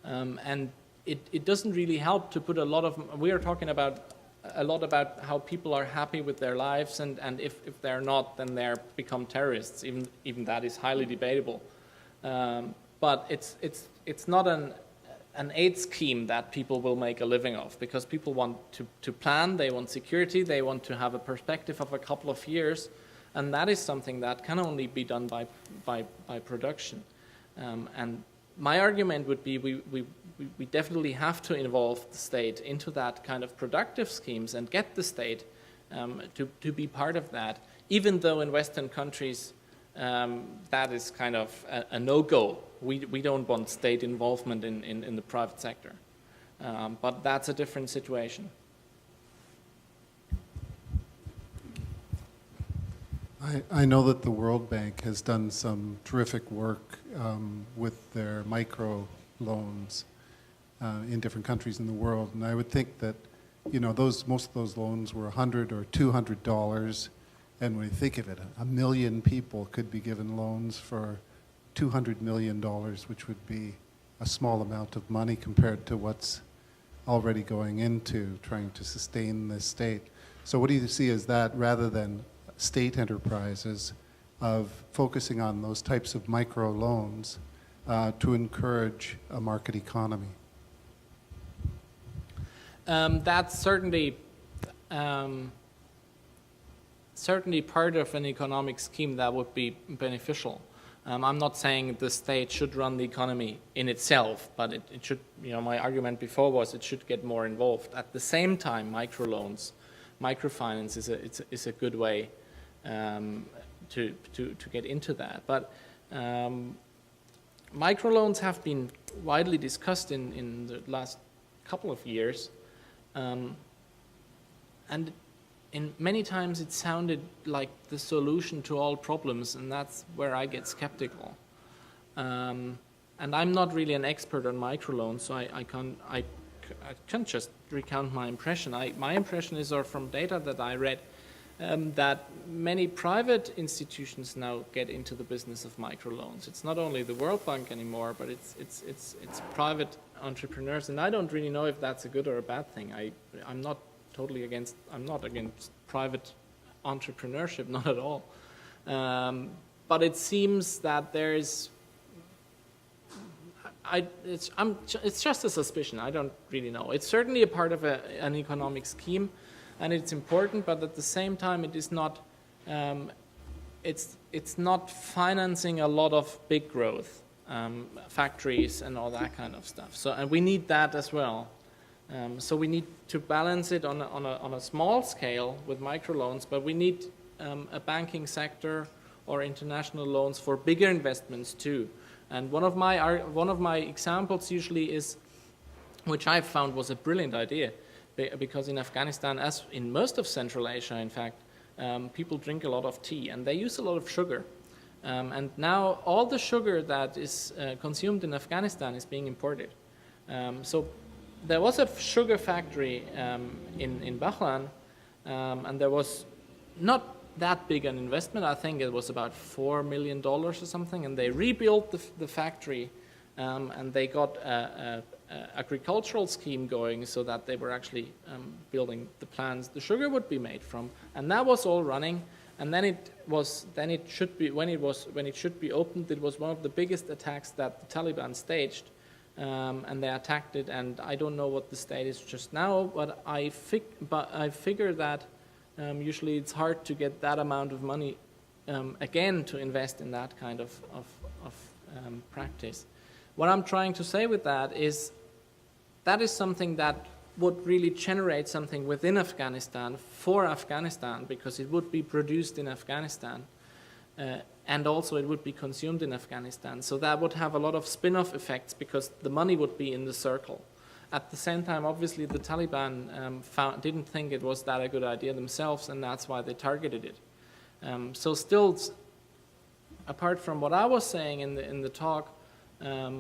And it doesn't really help to put a lot of, we are talking about a lot about how people are happy with their lives, and if they're not, then they become terrorists. Even that is highly debatable. But it's not an aid scheme that people will make a living of, because people want to plan, they want security, they want to have a perspective of a couple of years, and that is something that can only be done by production. And my argument would be we definitely have to involve the state into that kind of productive schemes and get the state to be part of that, even though in Western countries that is kind of a no-go. We don't want state involvement in the private sector. But that's a different situation. I know that the World Bank has done some terrific work with their micro loans in different countries in the world, and I would think that most of those loans were $100 or $200, and when you think of it, 1 million people could be given loans for $200 million, which would be a small amount of money compared to what's already going into trying to sustain the state. So what do you see as that, rather than state enterprises, of focusing on those types of micro loans to encourage a market economy? That's certainly part of an economic scheme that would be beneficial. I'm not saying the state should run the economy in itself, but it should, my argument before was it should get more involved. At the same time, microloans, microfinance is a good way to get into that. But microloans have been widely discussed in the last couple of years, and many times it sounded like the solution to all problems, and that's where I get skeptical. And I'm not really an expert on microloans, so I can't just recount my impression. My impression is, or from data that I read, that many private institutions now get into the business of microloans. It's not only the World Bank anymore, but it's private entrepreneurs, and I don't really know if that's a good or a bad thing. I'm not against private entrepreneurship, not at all. But it seems that there is. It's just a suspicion. I don't really know. It's certainly a part of an economic scheme, and it's important. But at the same time, it is not. It's not financing a lot of big growth, factories and all that kind of stuff. So, and we need that as well. So we need to balance it on a small scale with microloans, but we need a banking sector or international loans for bigger investments too. And one of my examples usually is, which I found was a brilliant idea, because in Afghanistan, as in most of Central Asia, in fact, people drink a lot of tea and they use a lot of sugar. And now all the sugar that is consumed in Afghanistan is being imported. So there was a sugar factory in Bahlan, and there was not that big an investment. I think it was about $4 million or something, and they rebuilt the factory, and they got a agricultural scheme going so that they were actually building the plants the sugar would be made from, and that was all running. And then it should be when it should be opened, it was one of the biggest attacks that the Taliban staged, and they attacked it. And I don't know what the state is just now, but I figure that usually it's hard to get that amount of money again to invest in that kind of practice. What I'm trying to say with that is something that would really generate something within Afghanistan for Afghanistan, because it would be produced in Afghanistan, and also it would be consumed in Afghanistan. So that would have a lot of spin-off effects because the money would be in the circle. At the same time, obviously, the Taliban didn't think it was that a good idea themselves, and that's why they targeted it. So still, apart from what I was saying in the talk,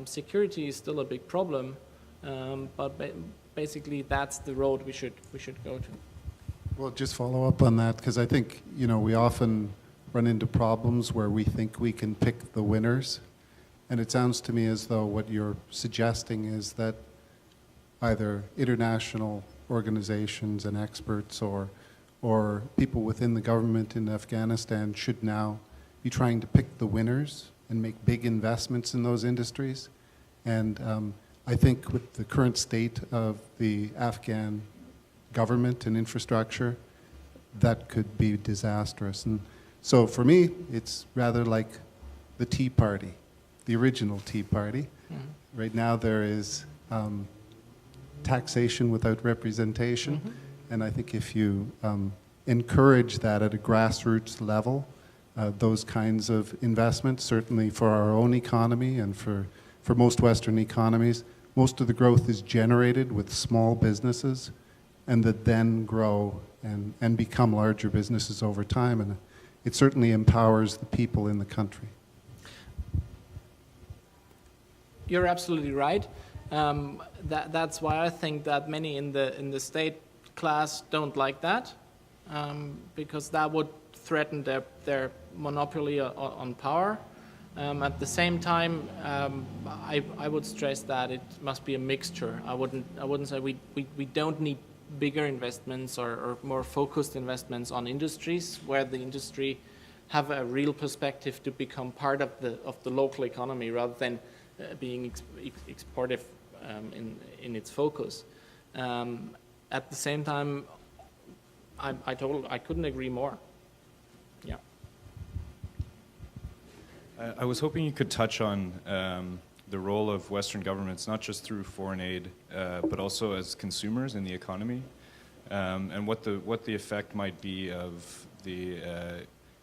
security is still a big problem, but basically that's the road we should go to. Well, just follow up on that, because I think, we often run into problems where we think we can pick the winners, and it sounds to me as though what you're suggesting is that either international organizations and experts or people within the government in Afghanistan should now be trying to pick the winners and make big investments in those industries. And I think with the current state of the Afghan government and infrastructure, that could be disastrous. And so for me, it's rather like the Tea Party, the original Tea Party. Mm-hmm. Right now there is taxation without representation. Mm-hmm. And I think if you encourage that at a grassroots level, those kinds of investments, certainly for our own economy and for most Western economies, most of the growth is generated with small businesses and that then grow and become larger businesses over time. And it certainly empowers the people in the country. You're absolutely right. That's why I think that many in the state class don't like that, because that would threaten their monopoly on power. At the same time, I would stress that it must be a mixture. I wouldn't say we don't need bigger investments or more focused investments on industries where the industry have a real perspective to become part of the local economy rather than being exportive in its focus. At the same time, I couldn't agree more. Yeah. I was hoping you could touch on the role of Western governments, not just through foreign aid, but also as consumers in the economy, and what the effect might be of the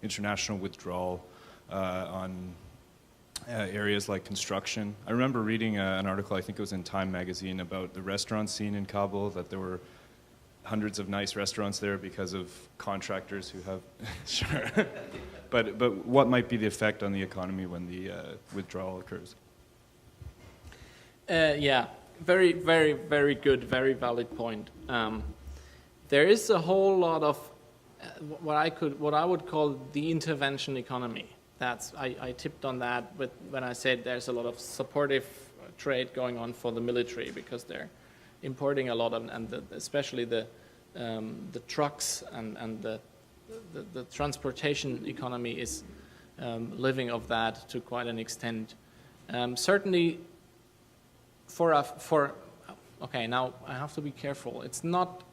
international withdrawal on areas like construction. I remember reading an article, I think it was in Time magazine, about the restaurant scene in Kabul, that there were hundreds of nice restaurants there because of contractors who have, sure. But what might be the effect on the economy when the withdrawal occurs? Yeah, very, very, very good, very valid point. There is a whole lot of what I would call the intervention economy. I tipped on that when I said there's a lot of supportive trade going on for the military because they're importing a lot of, and especially the trucks and the transportation economy is living of that to quite an extent. Certainly, okay, now I have to be careful. It's not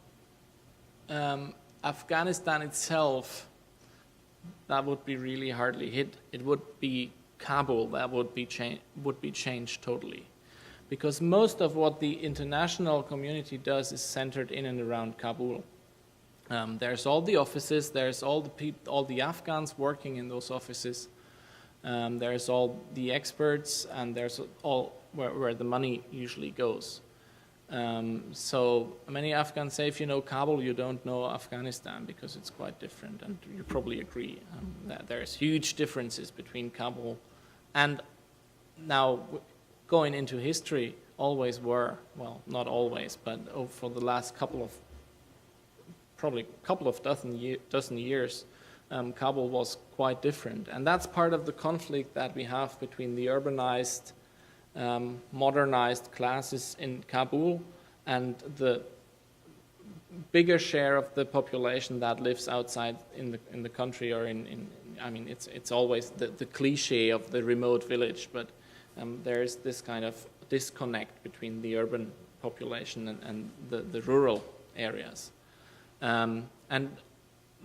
Afghanistan itself that would be really hardly hit. It would be Kabul that would be changed totally, because most of what the international community does is centered in and around Kabul. There's all the offices. There's all the Afghans working in those offices. There's all the experts, and there's all where the money usually goes. So many Afghans say, if you know Kabul, you don't know Afghanistan because it's quite different, and you probably agree that there's huge differences between Kabul and now going into history always were, well, not always, but for the last couple of dozen years, Kabul was quite different. And that's part of the conflict that we have between the urbanized, modernized classes in Kabul and the bigger share of the population that lives outside in the country, or I mean, it's always the cliche of the remote village, but there is this kind of disconnect between the urban population and the rural areas. And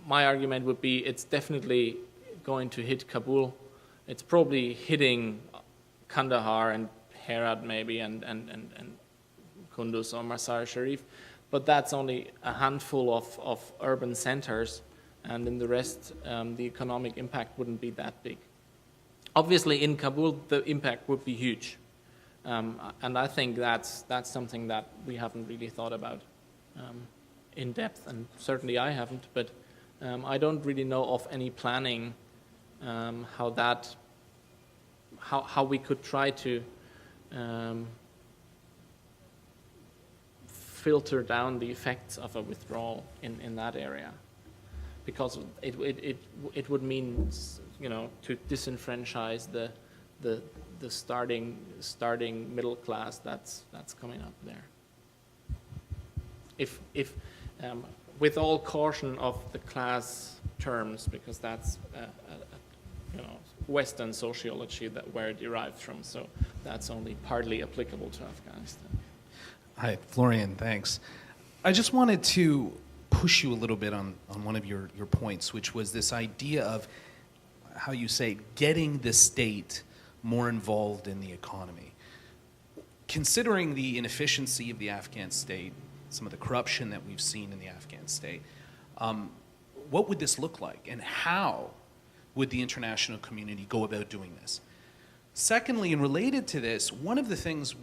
my argument would be it's definitely going to hit Kabul. It's probably hitting Kandahar and Herat maybe and Kunduz or Mazar Sharif, but that's only a handful of urban centers, and in the rest the economic impact wouldn't be that big. Obviously in Kabul the impact would be huge, and I think that's something that we haven't really thought about in depth, and certainly I haven't, but I don't really know of any planning how we could try to filter down the effects of a withdrawal in that area, because it would mean, you know, to disenfranchise the starting middle class that's coming up there. If with all caution of the class terms, because that's you know, Western sociology where it derived from, so that's only partly applicable to Afghanistan. Hi, Florian, thanks. I just wanted to push you a little bit on one of your points, which was this idea of how you say getting the state more involved in the economy. Considering the inefficiency of the Afghan state, some of the corruption that we've seen in the Afghan state, what would this look like, and how would the international community go about doing this? Secondly, and related to this, one of the things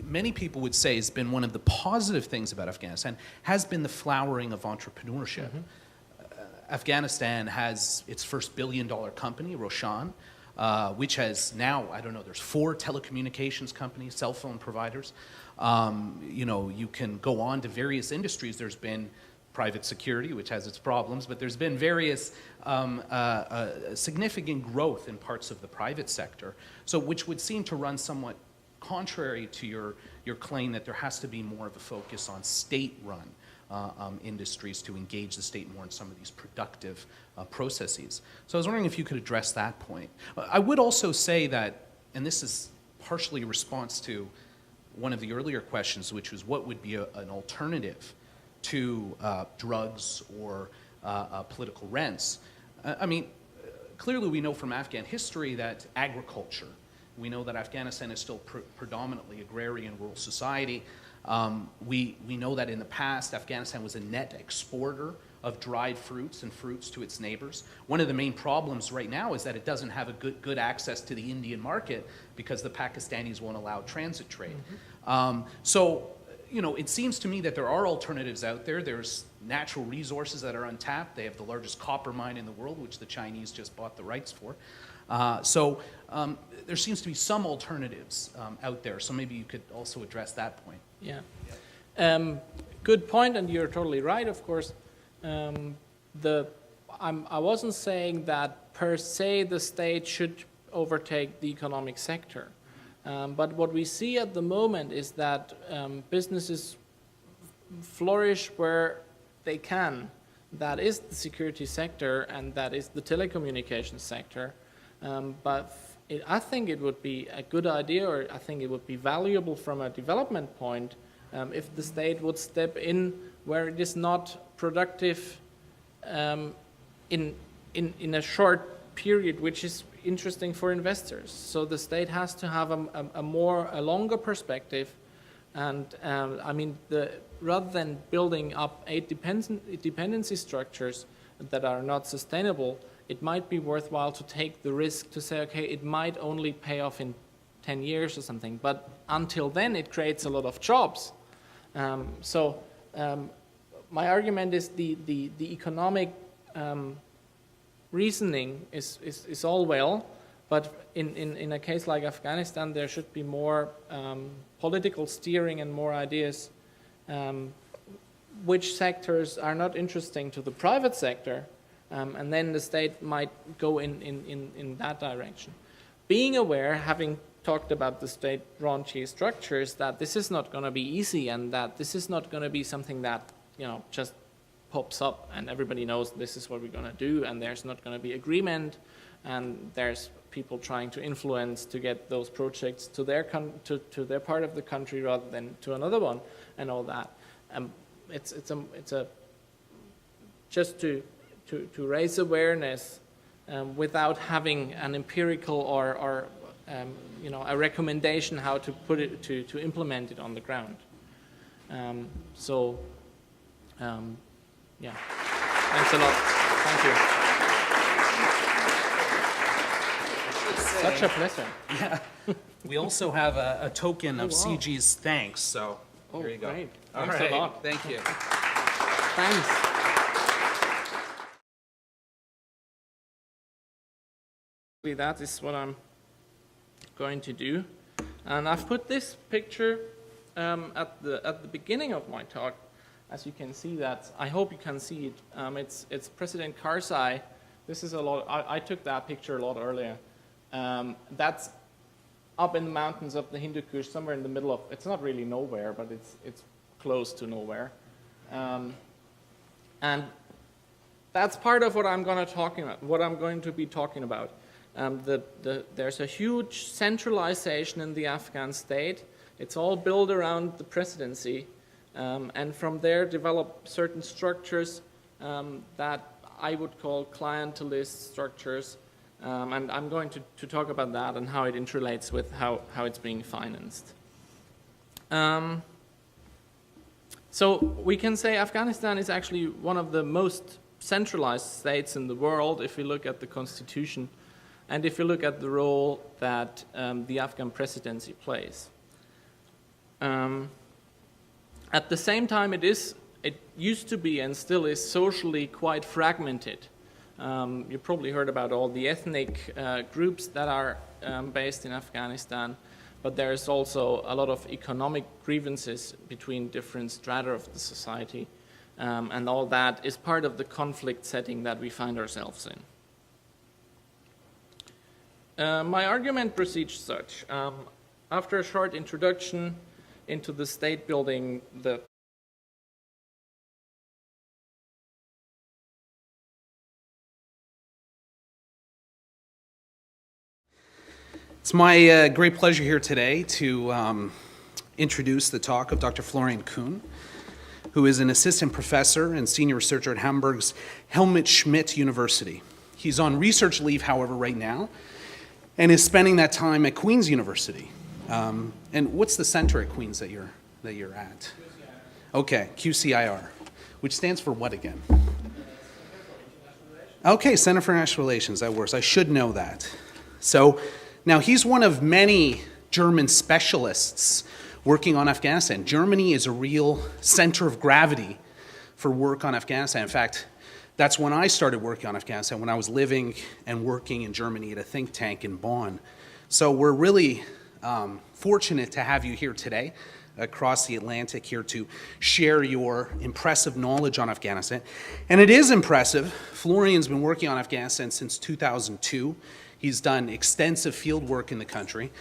many people would say has been one of the positive things about Afghanistan has been the flowering of entrepreneurship. Afghanistan has its first billion-dollar company, Roshan, which has now, I don't know, there's 4 telecommunications companies, cell phone providers. You know, you can go on to various industries. There's been private security, which has its problems, but there's been various significant growth in parts of the private sector, so which would seem to run somewhat contrary to your claim that there has to be more of a focus on state-run industries to engage the state more in some of these productive processes. So I was wondering if you could address that point. I would also say that, and this is partially a response to one of the earlier questions, which was what would be an alternative to drugs or political rents. I mean, clearly we know from Afghan history that agriculture, we know that Afghanistan is still predominantly agrarian rural society. We know that in the past, Afghanistan was a net exporter of dried fruits and fruits to its neighbors. One of the main problems right now is that it doesn't have a good access to the Indian market because the Pakistanis won't allow transit trade. So, you know, it seems to me that there are alternatives out there. There's natural resources that are untapped. They have the largest copper mine in the world, which the Chinese just bought the rights for. So there seems to be some alternatives out there. So maybe you could also address that point. Yeah. Good point, and you're totally right, of course. I wasn't saying that per se the state should overtake the economic sector. But what we see at the moment is that businesses flourish where they can. That is the security sector and that is the telecommunications sector. I think it would be a good idea, or I think it would be valuable from a development point if the state would step in where it is not productive in a short period, which is interesting for investors. So the state has to have a longer perspective, and I mean, rather than building up 8 dependency structures that are not sustainable, it might be worthwhile to take the risk to say, okay, it might only pay off in 10 years or something, but until then it creates a lot of jobs. My argument is the economic reasoning is all well, but in a case like Afghanistan, there should be more political steering and more ideas which sectors are not interesting to the private sector, and then the state might go in that direction. Being aware, having talked about the state raunchy structures, that this is not going to be easy and that this is not going to be something that, you know, just pops up and everybody knows this is what we're going to do, and there's not going to be agreement, and there's people trying to influence to get those projects to their part of the country rather than to another one, and all that. It's just to raise awareness without having an empirical or you know, a recommendation how to put it to implement it on the ground. Yeah, thanks a lot. Thank you. Such a pleasure. Yeah. We also have a token of CG's thanks, so here you go. Great. All Thanks right. a lot. Thank you. Thanks. That is what I'm going to do, and I've put this picture at the beginning of my talk. As you can see that, I hope you can see it. It's President Karzai. This is a lot. I took that picture a lot earlier. That's up in the mountains of the Hindu Kush, somewhere in the middle of. It's not really nowhere, but it's close to nowhere. And that's part of what I'm going to be talking about. There's a huge centralization in the Afghan state. It's all built around the presidency, and from there develop certain structures that I would call clientelist structures, and I'm going to talk about that and how it interrelates with how it's being financed. So we can say Afghanistan is actually one of the most centralized states in the world if you look at the constitution and if you look at the role that the Afghan presidency plays. At the same time, it used to be and still is socially quite fragmented. You probably heard about all the ethnic groups that are based in Afghanistan, but there's also a lot of economic grievances between different strata of the society, and all that is part of the conflict setting that we find ourselves in. My argument proceeds such. After a short introduction into the state building, It's my great pleasure here today to introduce the talk of Dr. Florian Kuehn, who is an assistant professor and senior researcher at Hamburg's Helmut Schmidt University. He's on research leave, however, right now, and is spending that time at Queen's University. And what's the center at Queen's that you're at? Okay, QCIR, which stands for what again? Okay, Center for International Relations, that works. I should know that. So now he's one of many German specialists working on Afghanistan. Germany is a real center of gravity for work on Afghanistan. In fact, that's when I started working on Afghanistan, when I was living and working in Germany at a think tank in Bonn. So we're really fortunate to have you here today. across the Atlantic here to share your impressive knowledge on Afghanistan. And it is impressive. Florian's been working on Afghanistan since 2002. He's done extensive field work in the country.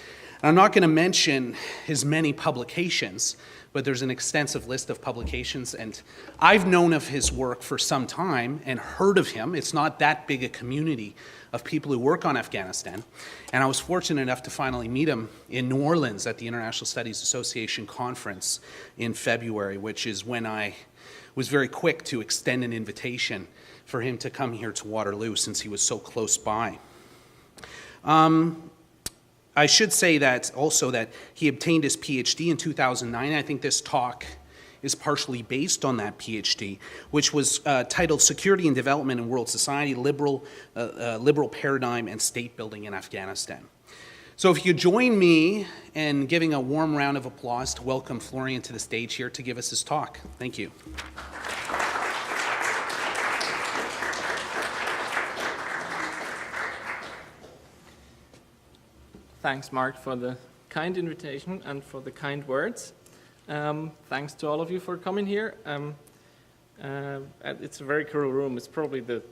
I'm not going to mention his many publications, but there's an extensive list of publications, and I've known of his work for some time and heard of him. It's not that big a community of people who work on Afghanistan, and I was fortunate enough to finally meet him in New Orleans at the International Studies Association conference in February, which is when I was very quick to extend an invitation for him to come here to Waterloo since he was so close by. I should say that also that he obtained his PhD in 2009. I think this talk is partially based on that PhD, which was titled Security and Development in World Society, Liberal Paradigm and State Building in Afghanistan. So if you join me in giving a warm round of applause to welcome Florian to the stage here to give us his talk. Thank you. Thanks, Mark, for the kind invitation and for the kind words. Thanks to all of you for coming here. It's a very cool room. It's probably the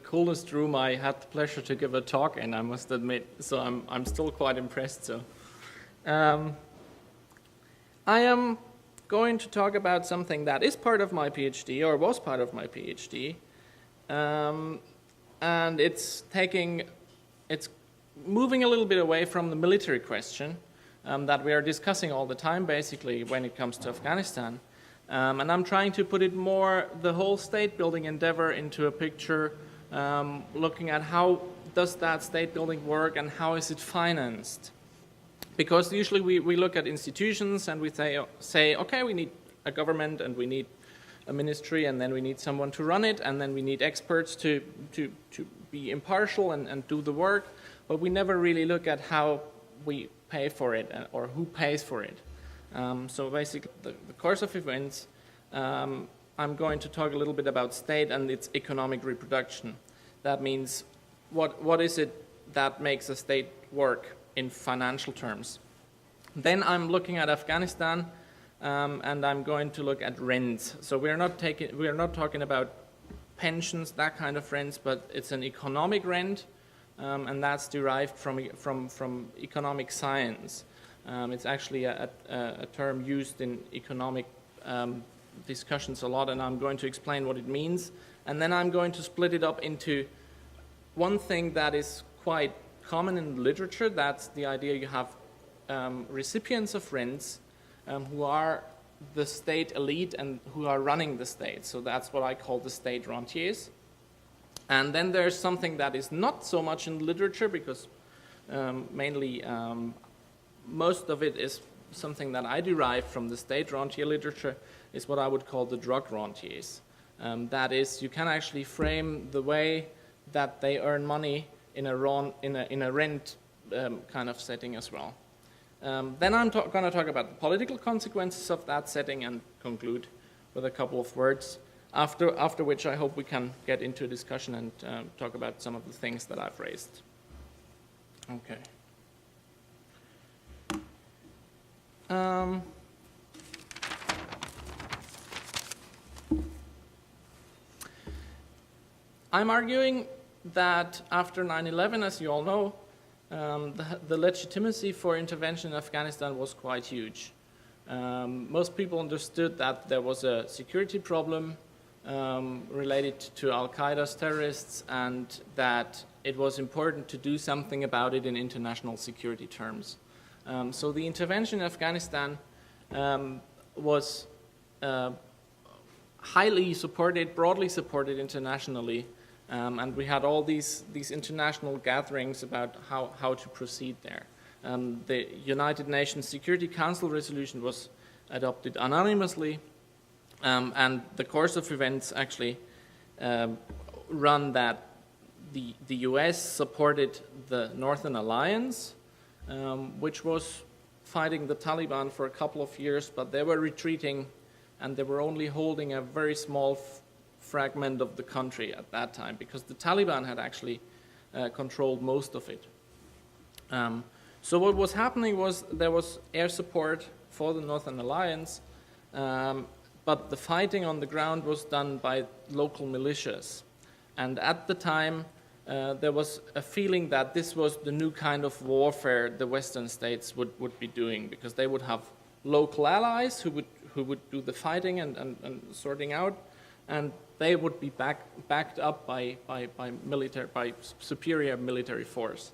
coolest room I had the pleasure to give a talk in, I must admit. So I'm still quite impressed. So I am going to talk about something that is part of my PhD, or was part of my PhD, and it's moving a little bit away from the military question that we are discussing all the time, basically, when it comes to Afghanistan. And I'm trying to put it more, the whole state-building endeavor into a picture, looking at how does that state-building work and how is it financed. Because usually we look at institutions and we say, okay, we need a government and we need a ministry and then we need someone to run it and then we need experts to be impartial and do the work. But we never really look at how we pay for it or who pays for it. So basically, the course of events, I'm going to talk a little bit about state and its economic reproduction. That means what is it that makes a state work in financial terms. Then I'm looking at Afghanistan, and I'm going to look at rents. So we are not talking about pensions, that kind of rents, but it's an economic rent. And that's derived from economic science. It's actually a term used in economic discussions a lot, and I'm going to explain what it means. And then I'm going to split it up into one thing that is quite common in the literature. That's the idea you have recipients of rents who are the state elite and who are running the state. So that's what I call the state rentiers. And then there's something that is not so much in the literature because mainly most of it is something that I derive from the state rentier literature, is what I would call the drug rentiers. That is, you can actually frame the way that they earn money in a rent kind of setting as well. Then I'm going to talk about the political consequences of that setting and conclude with a couple of words. After which I hope we can get into a discussion and talk about some of the things that I've raised. Okay. I'm arguing that after 9/11, as you all know, the legitimacy for intervention in Afghanistan was quite huge. Most people understood that there was a security problem related to Al-Qaeda's terrorists and that it was important to do something about it in international security terms. So the intervention in Afghanistan was highly supported, broadly supported internationally, and we had all these international gatherings about how to proceed there. The United Nations Security Council resolution was adopted unanimously, and the course of events actually run that the US supported the Northern Alliance, which was fighting the Taliban for a couple of years, but they were retreating and they were only holding a very small fragment of the country at that time because the Taliban had actually controlled most of it. So what was happening was there was air support for the Northern Alliance, but the fighting on the ground was done by local militias. And at the time, there was a feeling that this was the new kind of warfare the Western states would be doing, because they would have local allies who would do the fighting and sorting out, and they would be backed up by superior military force.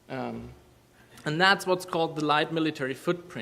And that's what's called the light military footprint.